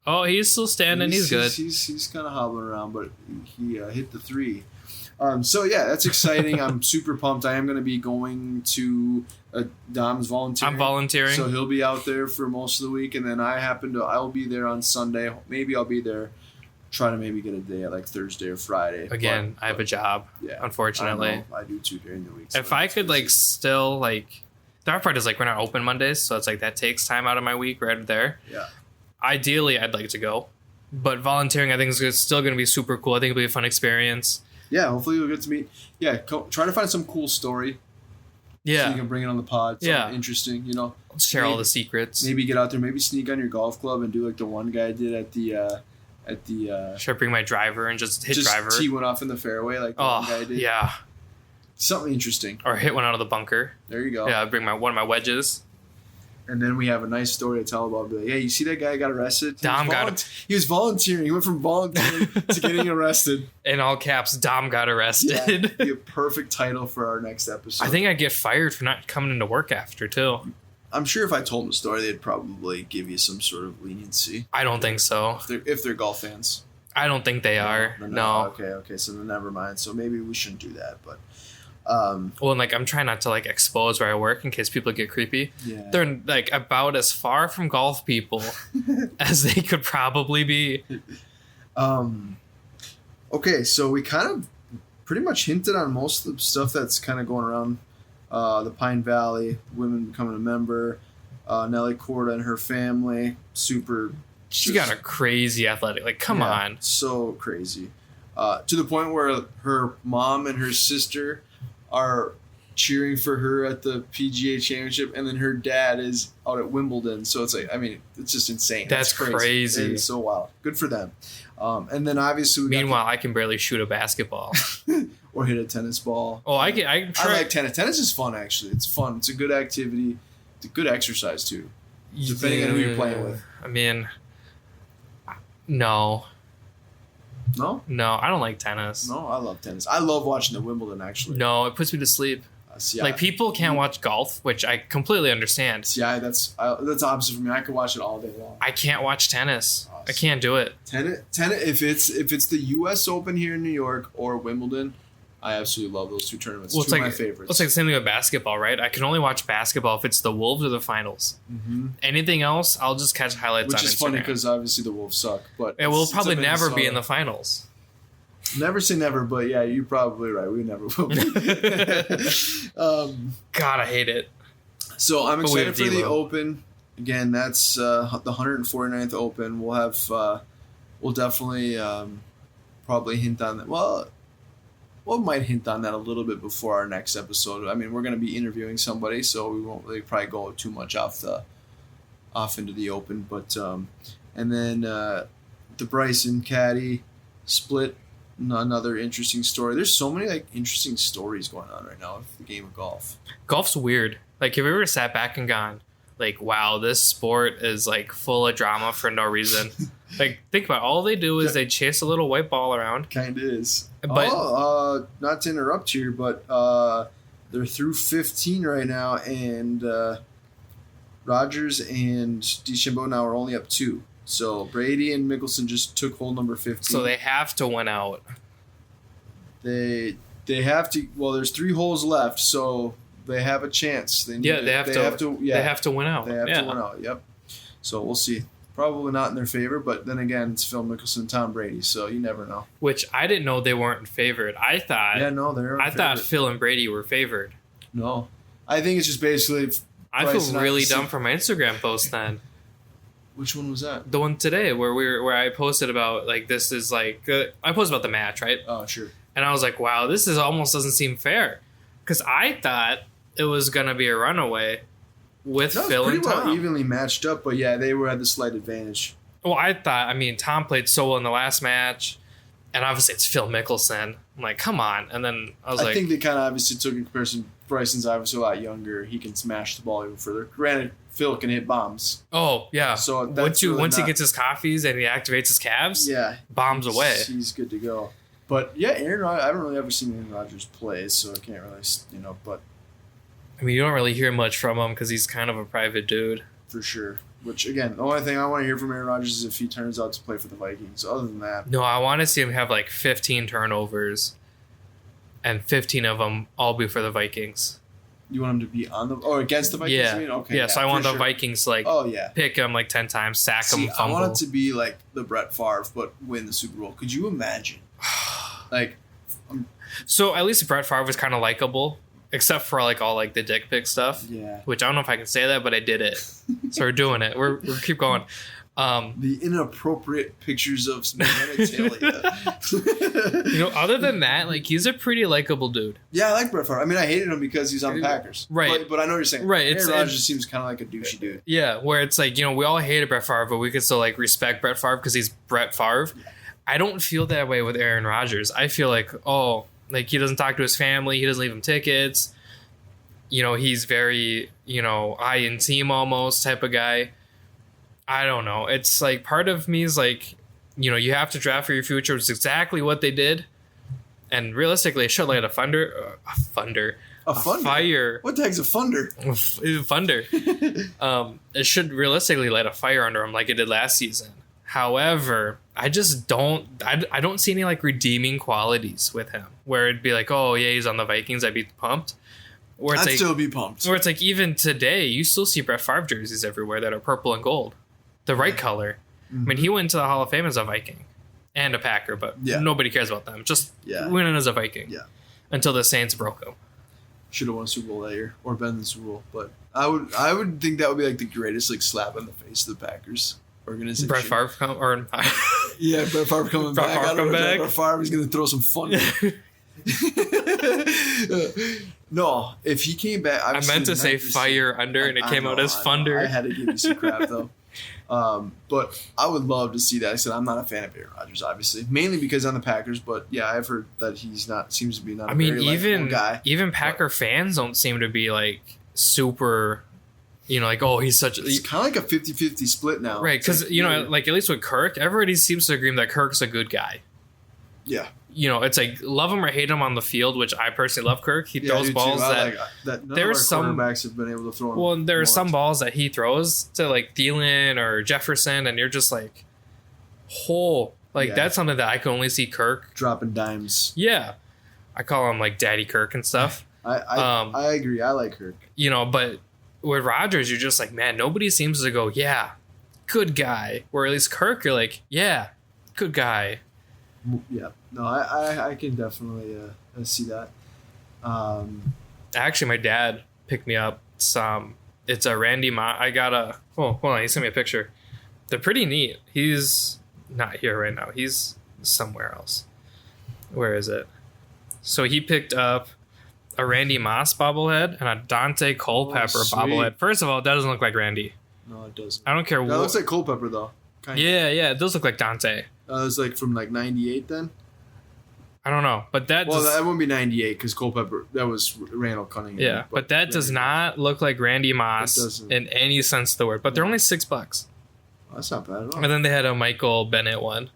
Oh, he's still standing. He's good. He's kind of hobbling around, but he hit the 3. So yeah, that's exciting. I'm super pumped. I am going to be going to Dom's volunteering. I'm volunteering. So he'll be out there for most of the week, and then I'll be there on Sunday. Maybe I'll be there. Try to maybe get a day at like Thursday or Friday. Again, I have a job. Yeah, unfortunately, I do too during the week. If I could still the hard part is we're not open Mondays, so it's that takes time out of my week right there. Yeah. Ideally, I'd like to go, but volunteering I think is still going to be super cool. I think it'll be a fun experience. Yeah, hopefully you'll get to meet. Yeah, try to find some cool story. Yeah, so you can bring it on the pod. Yeah, interesting. Share all the secrets. Maybe get out there. Maybe sneak on your golf club and do the one guy did at the. Should I bring my driver and just hit driver? Tee one off in the fairway like the one guy did. Yeah. Something interesting. Or hit one out of the bunker. There you go. Yeah, I'd bring one of my wedges. And then we have a nice story to tell about. Hey, you see that guy got arrested? He was volunteering. He went from volunteering to getting arrested. In all caps, Dom got arrested. Yeah, be a perfect title for our next episode. I think I'd get fired for not coming into work after, too. I'm sure if I told them the story, they'd probably give you some sort of leniency. I don't think so. If they're golf fans. I don't think they are. No. Okay. So then never mind. So maybe we shouldn't do that. But well, and I'm trying not to expose where I work in case people get creepy. Yeah. They're about as far from golf people as they could probably be. Okay, so we kind of pretty much hinted on most of the stuff that's kind of going around. The Pine Valley, women becoming a member, Nelly Corda and her family, super. She got a crazy athletic. Come on. So crazy. To the point where her mom and her sister are cheering for her at the PGA Championship, and then her dad is out at Wimbledon. So it's it's just insane. That's crazy. It's so wild. Good for them. And then obviously meanwhile, I can barely shoot a basketball. Or hit a tennis ball. Oh, I like tennis. Tennis is fun, actually. It's fun. It's a good activity. It's a good exercise, too. Depending on who you're playing with. I mean, no. No? No, I don't like tennis. No, I love tennis. I love watching the Wimbledon, actually. No, it puts me to sleep. People can't watch golf, which I completely understand. Yeah, that's opposite for me. I could watch it all day long. I can't watch tennis. Awesome. I can't do it. Tennis. If it's the U.S. Open here in New York or Wimbledon, I absolutely love those two tournaments. Two of my favorites. It's the same thing with basketball, right? I can only watch basketball if it's the Wolves or the finals. Mm-hmm. Anything else, I'll just catch highlights on Instagram. Which is funny because obviously the Wolves suck, but it will probably never be in the finals. Never say never, but yeah, you're probably right. We never will be. God, I hate it. So I'm excited for the Open. Again, that's the 149th Open. We'll have, we'll definitely probably hint on that. Well, we might hint on that a little bit before our next episode. I mean, we're going to be interviewing somebody, so we won't really probably go too much off into the Open. But and then the Bryson Caddy split. Another interesting story. There's so many interesting stories going on right now with the game of golf. Golf's weird. Have you ever sat back and gone, wow, this sport is full of drama for no reason? Think about it. All they do is they chase a little white ball around. Kind of is. But not to interrupt here, but they're through 15 right now, and Rogers and DeChambeau now are only up 2. So Brady and Mickelson just took hole number 15. So they have to win out. They have to. Well, there's 3 holes left, so they have a chance. They have to win out. They have to win out. Yep. So we'll see. Probably not in their favor, but then again, it's Phil Mickelson and Tom Brady, so you never know. Which I didn't know they weren't favored. I thought. Yeah, no, they're. I thought Phil and Brady were favored. No, I think it's just basically. I feel really dumb for my Instagram post then. Which one was that? The one today where I posted about this is I posted about the match, right? Oh, sure. And I was like, wow, this is almost doesn't seem fair, because I thought it was gonna be a runaway with Phil and Tom. Pretty well evenly matched up, but yeah, they had the slight advantage. Well, I thought, Tom played so well in the last match, and obviously it's Phil Mickelson. I'm like, come on. And then I think they kind of obviously took in comparison. Bryson's obviously a lot younger. He can smash the ball even further. Granted, Phil can hit bombs. Oh, yeah. So once he gets his coffees and he activates his calves, bombs away. He's good to go. But yeah, Aaron Rodgers, I haven't really ever seen Aaron Rodgers play, so I can't really, but. You don't really hear much from him because he's kind of a private dude. For sure. Which, again, the only thing I want to hear from Aaron Rodgers is if he turns out to play for the Vikings. Other than that. No, I want to see him have 15 turnovers. and 15 of them all be for the Vikings. You want him to be on the or against the Vikings? Yeah. You mean? Okay. Yeah, so I want the sure. Vikings like Oh yeah. pick him like 10 times, sack him, See, fumble. I want it to be like the Brett Favre, but win the Super Bowl. Could you imagine? Like, So at least Brett Favre was kind of likable, except for like all like the dick pic stuff. yeah, Which I don't know if I can say that, but I did it. So we're doing it. We're keep going. the inappropriate pictures of genitalia. Other than that, like he's a pretty likable dude. Yeah, I like Brett Favre. I mean, I hated him because he's on the Packers. Right. But I know what you're saying. Right, Aaron it's- Rodgers seems kind of like a douchey dude. Yeah, where it's like, we all hated Brett Favre, but we could still like respect Brett Favre because he's Brett Favre. Yeah. I don't feel that way with Aaron Rodgers. I feel like, like he doesn't talk to his family, he doesn't leave him tickets. He's very, I in team almost type of guy. I don't know. It's like part of me is like, you have to draft for your future, which is exactly what they did. And realistically, it should light a fire. What the heck's a funder? Thunder. It should realistically light a fire under him like it did last season. However, I just don't. I don't see any like redeeming qualities with him where it'd be like, oh yeah, he's on the Vikings, I'd be pumped. Where it's I'd like, still be pumped. where it's like even today, you still see Brett Favre jerseys everywhere that are purple and gold, the right color. I mean, he went to the Hall of Fame as a Viking and a Packer, but Yeah. nobody cares about them. Just Yeah. winning as a Viking. Yeah. Until the Saints broke him. Should have won a Super Bowl that year or been in the Super Bowl, but I would think that would be like the greatest like slap in the face of the Packers organization. Brett Favre or Yeah, Brett Favre coming Brett back. Favre I don't come know if back. Brett Favre is going to throw some fun. No, if he came back, I meant to say fire under, and it came out as thunder. I had to give you some crap though. But I would love to see that. I said I'm not a fan of Aaron Rodgers, obviously, mainly because on the Packers. But yeah, I've heard that he's not. Seems to be not. I mean, a very likable guy. even Packer fans don't seem to be like super. Like, oh, he's such. It's kind of like a 50-50 split now. Right, It's because like, like at least with Kirk, everybody seems to agree that Kirk's a good guy. yeah. It's like love him or hate him on the field, which I personally love Kirk. He Yeah, I throws do too. balls I that. like that. None there's of our some- quarterbacks have been able to throw. Them Well, there are some once. balls that he throws to like Thielen or Jefferson, and you're just like, Yeah. that's something that I can only see Kirk. dropping dimes. Yeah, I call him like Daddy Kirk and stuff. I agree. I like Kirk. But with Rodgers, you're just like, man, nobody seems to go, yeah, good guy. Where at least Kirk, you're like, yeah, good guy. Yeah. No, I can definitely see that. Actually, my dad picked me up some. It's a Randy Moss. I got a. Oh, hold on. He sent me a picture. They're pretty neat. He's not here right now. He's somewhere else. Where is it? So he picked up a Randy Moss bobblehead and a Dante Culpepper sweet. bobblehead. First of all, that doesn't look like Randy. No, it doesn't. I don't care That what. looks like Culpepper though. Kind Yeah, those look like Dante. It was like from like '98 then. I don't know, but that Well, does, that wouldn't be '98 because Culpepper. That was Randall Cunningham. yeah, but that does not look like Randy Moss doesn't. in any sense of the word. But they're only $6, Oh, that's not bad at all. and then they had a Michael Bennett one.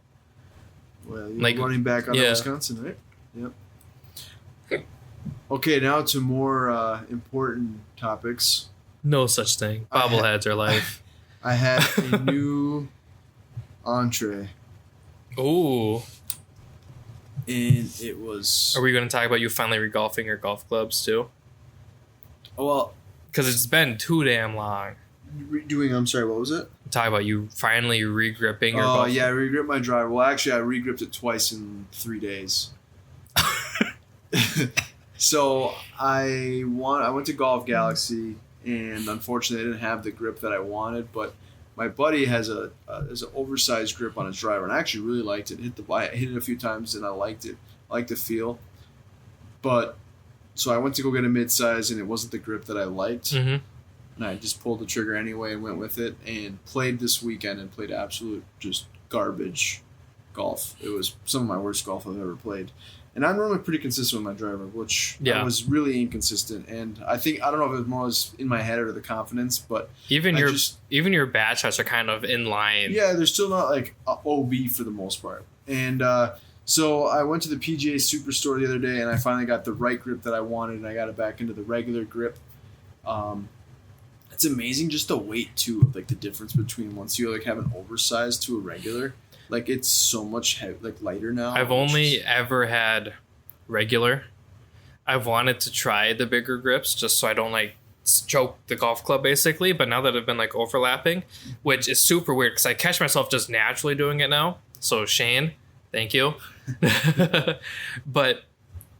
Well, like- you're running back out yeah. of Wisconsin, right? Yep. Okay, now to more important topics. No such thing. I ha- Bobbleheads are life. I had a new entree, Ooh, and it was are we going to talk about you finally regolfing your golf clubs too? well Because it's been too damn long. doing. I'm sorry, what was it? Talk about you finally regripping your Oh golf. yeah, I regripped my driver. Well, actually, I regripped it twice in 3 days. So I went to Golf Galaxy, and unfortunately, I didn't have the grip that I wanted. But my buddy has an oversized grip on his driver, and I actually really liked it. I hit it a few times, and I liked it. I liked the feel. But so I went to go get a midsize, and it wasn't the grip that I liked. Mm-hmm. And I just pulled the trigger anyway and went with it and played this weekend and played absolute just garbage golf. It was some of my worst golf I've ever played. And I'm normally pretty consistent with my driver, which Yeah. I was really inconsistent. And I don't know if it was more in my head or the confidence, but Even I your just, even your bad shots are kind of in line. yeah, they're still not like OB for the most part. And so I went to the PGA Superstore the other day and I finally got the right grip that I wanted and I got it back into the regular grip. It's amazing just the weight too of like the difference between once you like have an oversized to a regular. Like it's so much lighter now. I've only ever had regular, I've wanted to try the bigger grips just so I don't like choke the golf club basically. But now that I've been like overlapping, which is super weird because I catch myself just naturally doing it now. So Shane, thank you. But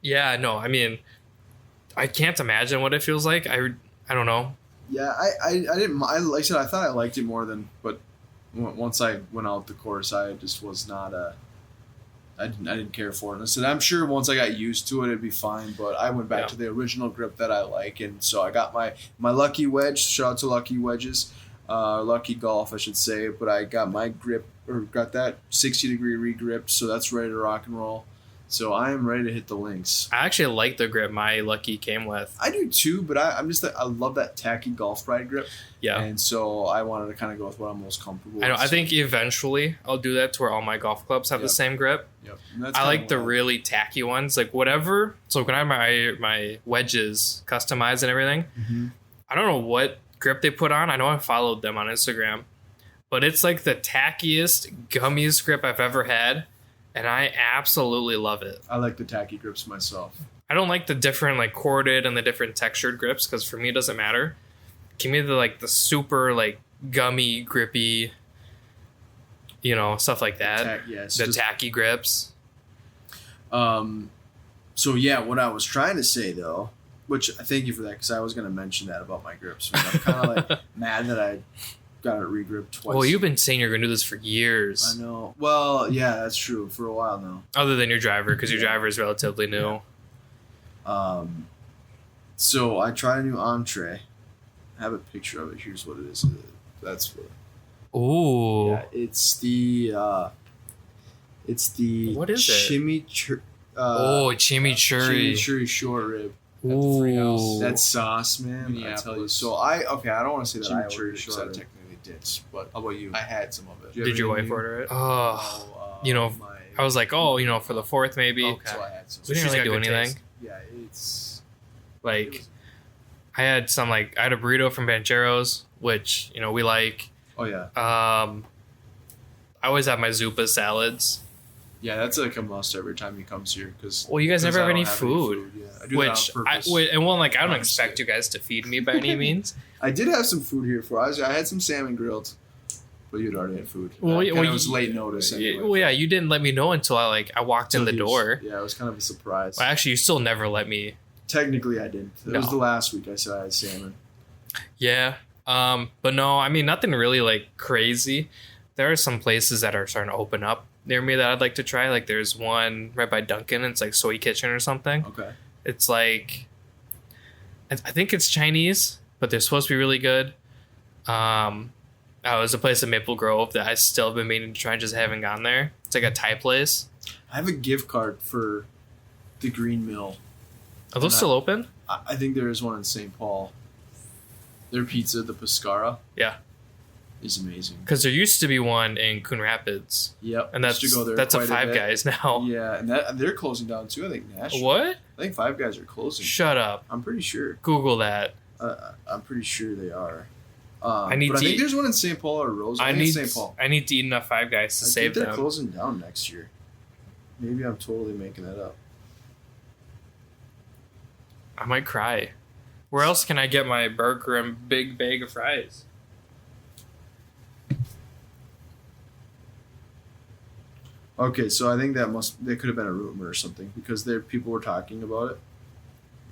yeah, no, I mean, I can't imagine what it feels like. I don't know. Yeah, I didn't. Like I said, I thought I liked it more than, but once I went out the course, I just was not I didn't care for it. And I said, I'm sure once I got used to it, it'd be fine. But I went back to the original grip that I like, and so I got my Lucky Wedge. Shout out to Lucky Wedges, Lucky Golf, I should say. But I got my grip, or got that 60-degree re-grip, so that's ready to rock and roll. So I am ready to hit the links. I actually like the grip my Lucky came with. I do too, but I love that tacky golf ride grip. Yeah. And so I wanted to kind of go with what I'm most comfortable with. I know. I think eventually I'll do that to where all my golf clubs have the same grip. Yep. I like the really tacky ones, like whatever. So when I have my wedges customized and everything, I don't know what grip they put on. I know I followed them on Instagram, but it's like the tackiest, gummiest grip I've ever had. And I absolutely love it. I like the tacky grips myself. I don't like the different like corded and the different textured grips because for me it doesn't matter. Give me the super like gummy, grippy, stuff like that. The tacky grips. So yeah, what I was trying to say though, which I thank you for that because I was going to mention that about my grips. I'm kind of like mad that I got it re-gripped twice. Well, you've been saying you're going to do this for years. I know. Well, yeah, that's true. For a while now. Other than your driver, because your driver is relatively new. Yeah. So I tried a new entree. I have a picture of it. Here's what it is. That's what. Ooh. Yeah, it's the. What is it? Chimichurri. Chimichurri short rib. Ooh. That sauce, man. I tell you. So I don't want to say that I ordered it because I technically did. But how about you? I had some of it. Did your wife order it? Oh. I was like, for the 4th maybe. Okay. So I had some. We didn't really do anything. Taste. Yeah, it's like I had a burrito from Bancheros, which we like. Oh yeah. I always have my Zupa salads. Yeah, that's like a must every time he comes here because. Well, you guys never have any food. Yeah, I do that on purpose. I don't expect you guys to feed me by any means. I did have some food here for us. I had some salmon grilled, but you'd already had food. Well, it was late notice. Anyway. Well, yeah, you didn't let me know until I walked in the door. Yeah, it was kind of a surprise. Well, actually, you still never let me. Technically, I didn't. It was the last week I said I had salmon. Yeah, but no, I mean nothing really like crazy. There are some places that are starting to open up near me that I'd like to try. Like there's one right by Dunkin'. It's like Soy Kitchen or something. Okay. It's like, I think it's Chinese, but they're supposed to be really good. There's a place in Maple Grove that I still have been meaning to try and just haven't gone there. It's like a Thai place. I have a gift card for the Green Mill. Are those still open? I think there is one in St. Paul. Their pizza, the Pescara. Yeah. Is amazing. Because there used to be one in Coon Rapids. Yep. And that's a Five Guys now. Yeah, and they're closing down too, I think, Nashville. What? I think Five Guys are closing. Shut up. I'm pretty sure. Google that. I'm pretty sure they are. I think there's one in St. Paul or Rose. I think St. Paul. I need to eat enough Five Guys to save them. They're closing down next year. Maybe I'm totally making that up. I might cry. Where else can I get my burger and big bag of fries? Okay, so I think that could have been a rumor or something because people were talking about it.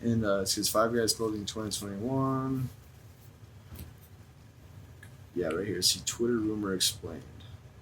And it says Five Guys closing 2021. Yeah, right here. See, Twitter rumor explained.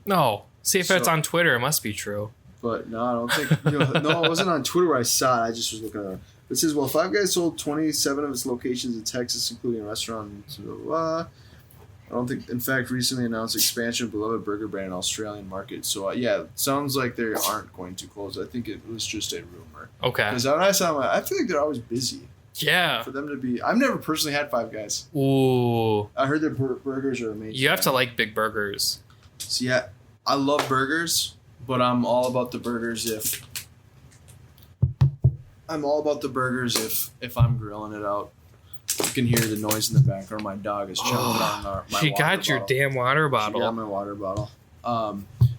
No. See if it's on Twitter. It must be true. But no, I don't think. No, it wasn't on Twitter where I saw it. I just was looking at it. It says, well, Five Guys sold 27 of its locations in Texas, including a restaurant. I don't think, in fact, recently announced expansion of beloved burger brand in Australian market. So, yeah, it sounds like they aren't going to close. I think it was just a rumor. Okay. Because when I saw them, I feel like they're always busy. Yeah. For them to be... I've never personally had Five Guys. Ooh. I heard their burgers are amazing. You have to like big burgers. So, yeah, I love burgers, but I'm all about the burgers if I'm grilling it out. You can hear the noise in the background. My dog is chomping on my water She got your damn water bottle. She got my water bottle.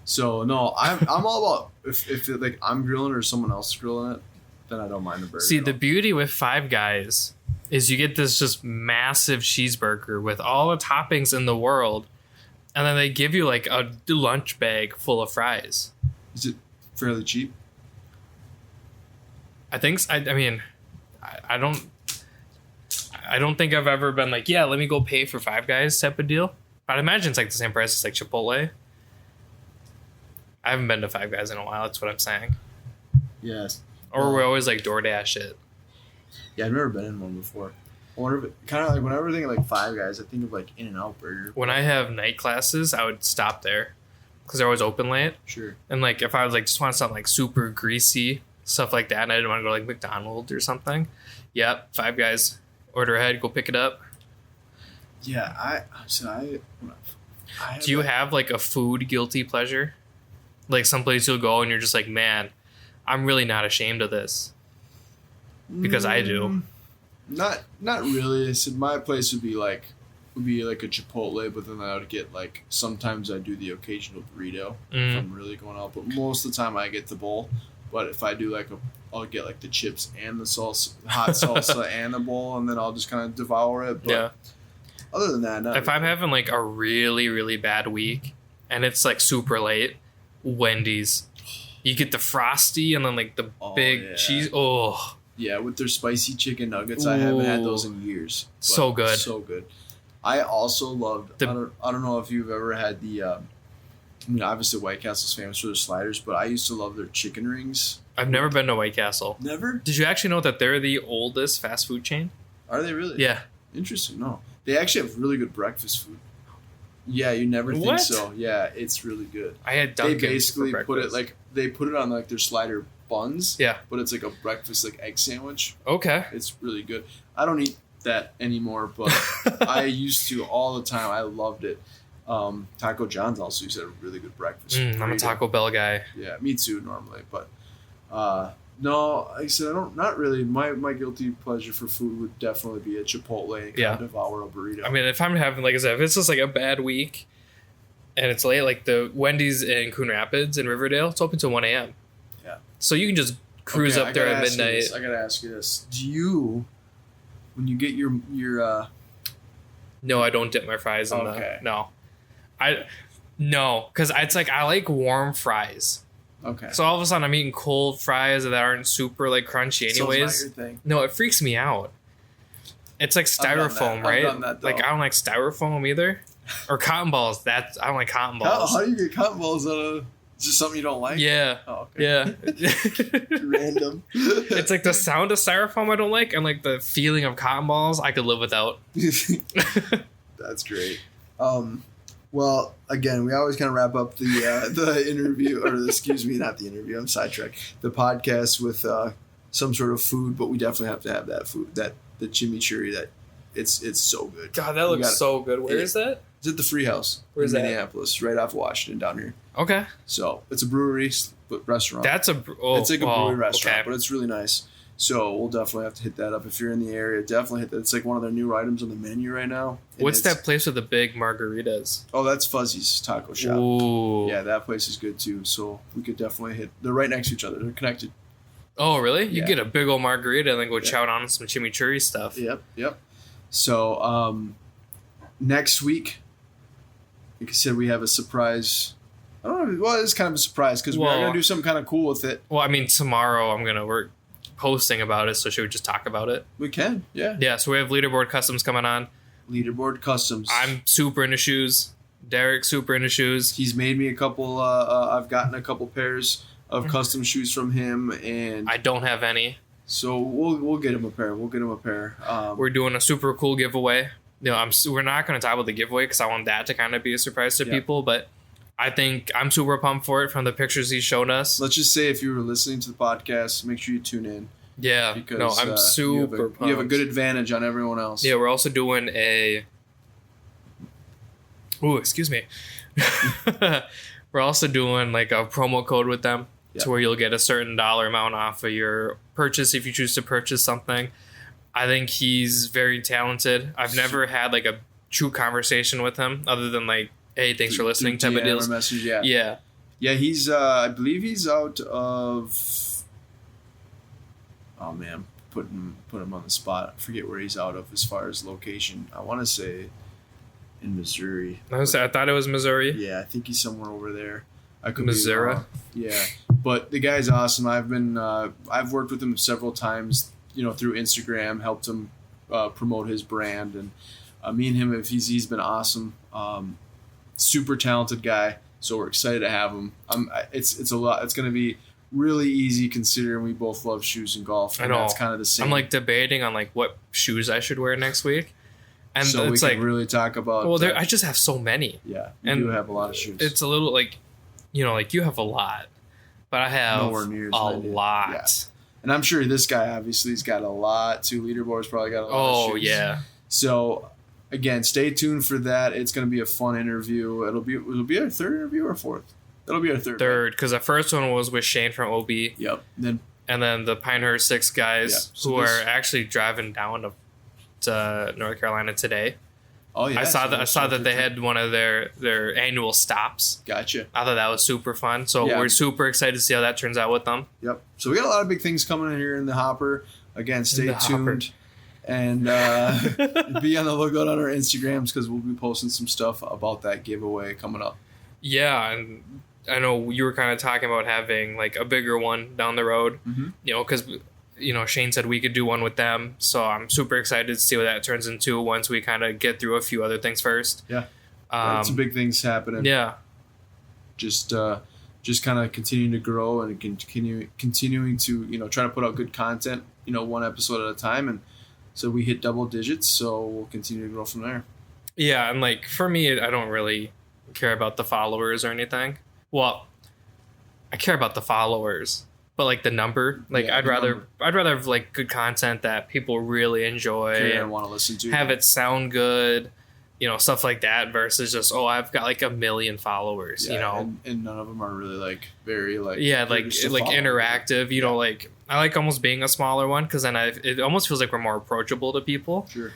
So no, I'm all about if like I'm grilling or someone else is grilling it. then I don't mind the burger. See, the beauty with Five Guys is you get this just massive cheeseburger with all the toppings in the world, and then they give you like a lunch bag full of fries. Is it fairly cheap? I think. I mean, I don't think I've ever been like, yeah, let me go pay for Five Guys type of deal. I'd imagine it's like the same price as like Chipotle. I haven't been to Five Guys in a while. That's what I'm saying. Yes. Or we always like DoorDash it. Yeah, I've never been in one before. I wonder if it kind of like whenever I think of like Five Guys, I think of like In-N-Out Burger. When I have night classes, I would stop there because they're always open late. Sure. And like if I was like just want something like super greasy stuff like that, and I didn't want to go like McDonald's or something. Yep, Five Guys. Order ahead, go pick it up. Yeah, Do you have like a food guilty pleasure? Like someplace you'll go and you're just like, man, I'm really not ashamed of this. Because I do. Not really. I said my place would be like a Chipotle, but then I would get like sometimes I do the occasional burrito if I'm really going out. But most of the time I get the bowl. But if I do like I'll get like the chips and the salsa, hot salsa and the bowl, and then I'll just kind of devour it. But yeah. Other than that, if I'm having like a really, really bad week and it's like super late, Wendy's. You get the Frosty and then like the big cheese. Oh. Yeah, with their spicy chicken nuggets. Ooh. I haven't had those in years. So good. So good. I also loved, I don't know if you've ever had the, obviously White Castle's famous for their sliders, but I used to love their chicken rings. I've never been to White Castle. Never? Did you actually know that they're the oldest fast food chain? Are they really? Yeah. Interesting. No. They actually have really good breakfast food. Yeah, you never think so. Yeah, it's really good. I had Dunkin'. They basically put it on like their slider buns. Yeah. But it's like a breakfast like egg sandwich. Okay. It's really good. I don't eat that anymore, but I used to all the time. I loved it. Taco John's also used to have a really good breakfast. I'm a Taco Bell guy. Yeah, me too normally, but no, like I said, not really. My guilty pleasure for food would definitely be a Chipotle and kind of devour a burrito. I mean, if I'm having, like I said, if it's just like a bad week and it's late, like the Wendy's in Coon Rapids in Riverdale, it's open till 1 a.m. Yeah. So you can just cruise up there at midnight. I gotta ask you this: do you, when you get your No, I don't dip my fries in No, because it's like I like warm fries. Okay. So all of a sudden I'm eating cold fries that aren't super like crunchy anyways. So it's not your thing. No, it freaks me out. It's like styrofoam, right? I've done that, like I don't like styrofoam either. Or cotton balls. I don't like cotton balls. How do you get cotton balls out of just something you don't like? Yeah. Oh, okay. Yeah. Random. It's like the sound of styrofoam I don't like, and like the feeling of cotton balls I could live without. That's great. Well, again, we always kind of wrap up the interview, not the interview. I'm sidetracked. The podcast with some sort of food, but we definitely have to have that food, the chimichurri. That it's so good. God, that looks so good. Where is that? It's at the Free House. Where's in that? Minneapolis, right off Washington, down here. Okay. So it's a brewery restaurant. It's like a brewery restaurant, but it's really nice. So we'll definitely have to hit that up if you're in the area. Definitely hit that. It's like one of their new items on the menu right now. What's that place with the big margaritas? Oh, that's Fuzzy's Taco Shop. Ooh. Yeah, that place is good too. So we could definitely hit. They're right next to each other. They're connected. Oh, really? You get a big old margarita and then go chow down on some chimichurri stuff. Yep. So next week, like I said, we have a surprise. I don't know. Well, it's kind of a surprise because we're going to do something kind of cool with it. Well, I mean, tomorrow we're posting about it, so should we just talk about it? We can, yeah. Yeah, so we have Leaderboard Customs coming on. Leaderboard Customs. I'm super into shoes. Derek's super into shoes. He's made me a couple, I've gotten a couple pairs of custom shoes from him, and I don't have any. So we'll get him a pair. We're doing a super cool giveaway. We're not going to talk about the giveaway because I want that to kind of be a surprise to people, but I think I'm super pumped for it from the pictures he's shown us. Let's just say if you were listening to the podcast, make sure you tune in. Yeah. Because, I'm super pumped. You have a good advantage on everyone else. Yeah, we're also doing excuse me. We're also doing like a promo code with them to where you'll get a certain dollar amount off of your purchase if you choose to purchase something. I think he's very talented. I've never had like a true conversation with him other than like, hey, thanks for listening type of deals. Message, yeah, he's I believe he's out of oh man, put him on the spot. I forget where he's out of as far as location. I want to say in Missouri. I thought it was Missouri. Yeah, I think he's somewhere over there. I could Missouri. be wrong. Yeah, but the guy's awesome. I've worked with him several times, through Instagram, helped him promote his brand, and me and him, he's been awesome. Super talented guy, so we're excited to have him. It's a lot. It's going to be really easy considering we both love shoes and golf. I know. That's kind of the same. I'm debating on what shoes I should wear next week, and so it's we can really talk about. Well, I just have so many. Yeah, you do have a lot of shoes. It's a little you have a lot, but I have nowhere near a lot. Yeah. And I'm sure this guy obviously has got a lot too. Leaderboard's probably got a lot of shoes. Oh yeah. So again, stay tuned for that. It's going to be a fun interview. It'll be our third interview or fourth. It'll be our third. Third, because the first one was with Shane from OB. Yep. And then the Pinehurst 6 guys who are actually driving down to North Carolina today. Oh yeah. I saw that they had one of their annual stops. Gotcha. I thought that was super fun. So we're super excited to see how that turns out with them. Yep. So we got a lot of big things coming in here in the hopper. Again, stay tuned. And be on the lookout on our Instagrams because we'll be posting some stuff about that giveaway coming up. Yeah, and I know you were kind of talking about having a bigger one down the road. Mm-hmm. Because Shane said we could do one with them, so I'm super excited to see what that turns into once we kind of get through a few other things first. Yeah, some big things happening. Yeah, just kind of continuing to grow and continuing to try to put out good content. One episode at a time, and so we hit double digits. So we'll continue to grow from there. Yeah, and for me, I don't really care about the followers or anything. Well, I care about the followers, but the number, I'd rather have good content that people really enjoy and want to listen to, have it sound good, stuff like that, versus just I've got 1 million followers, and none of them are really very interactive. I like almost being a smaller one because then it almost feels like we're more approachable to people. Sure,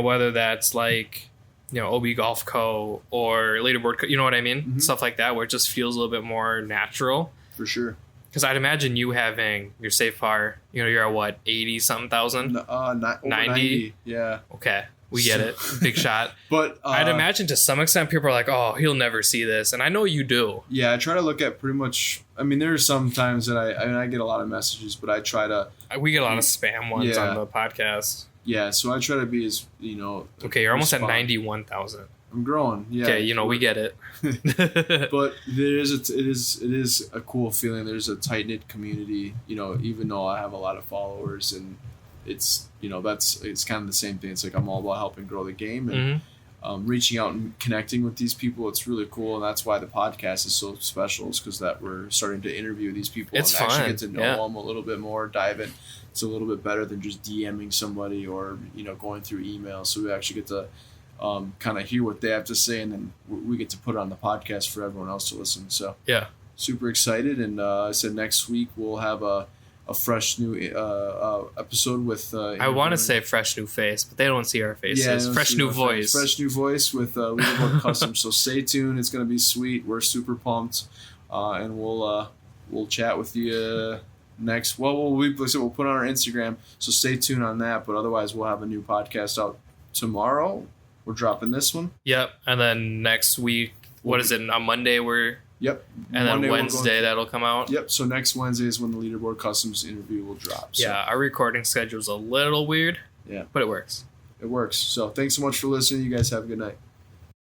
whether that's OB Golf Co. or Leaderboard Co. You know what I mean? Mm-hmm. Stuff like that where it just feels a little bit more natural. For sure. Because I'd imagine you having your safe par, you're at what, 80-something thousand? 90? Yeah. Okay. We get it. Big shot. But I'd imagine to some extent people are like, oh, he'll never see this. And I know you do. Yeah, I try to look at pretty much, there are some times that I get a lot of messages, but I try to. We get a lot of spam ones on the podcast. Yeah, so I try to be as, Okay, you're almost at 91,000. I'm growing. Yeah. Okay, we get it. But it is a cool feeling. There's a tight knit community. Even though I have a lot of followers, and it's it's kind of the same thing. It's I'm all about helping grow the game and reaching out and connecting with these people. It's really cool, and that's why the podcast is so special. Is because that we're starting to interview these people it's and fun. Actually get to know them a little bit more, dive in. It's a little bit better than just DMing somebody or going through email. So we actually get to kind of hear what they have to say, and then we get to put it on the podcast for everyone else to listen. So yeah, super excited. And I said next week we'll have a fresh new episode with. I want to say fresh new face, but they don't see our faces. Yeah, fresh new voice. Fresh new voice with Leaderboard Custom. So stay tuned. It's going to be sweet. We're super pumped, and we'll chat with you. Next, we'll put on our Instagram, so stay tuned on that. But otherwise, we'll have a new podcast out tomorrow. We're dropping this one. Yep, and then next week, is it? On Monday, Yep. And Monday then Wednesday, that'll come out. Yep. So next Wednesday is when the Leaderboard Customs interview will drop. So. Yeah, our recording schedule's a little weird. Yeah, but it works. It works. So thanks so much for listening. You guys have a good night.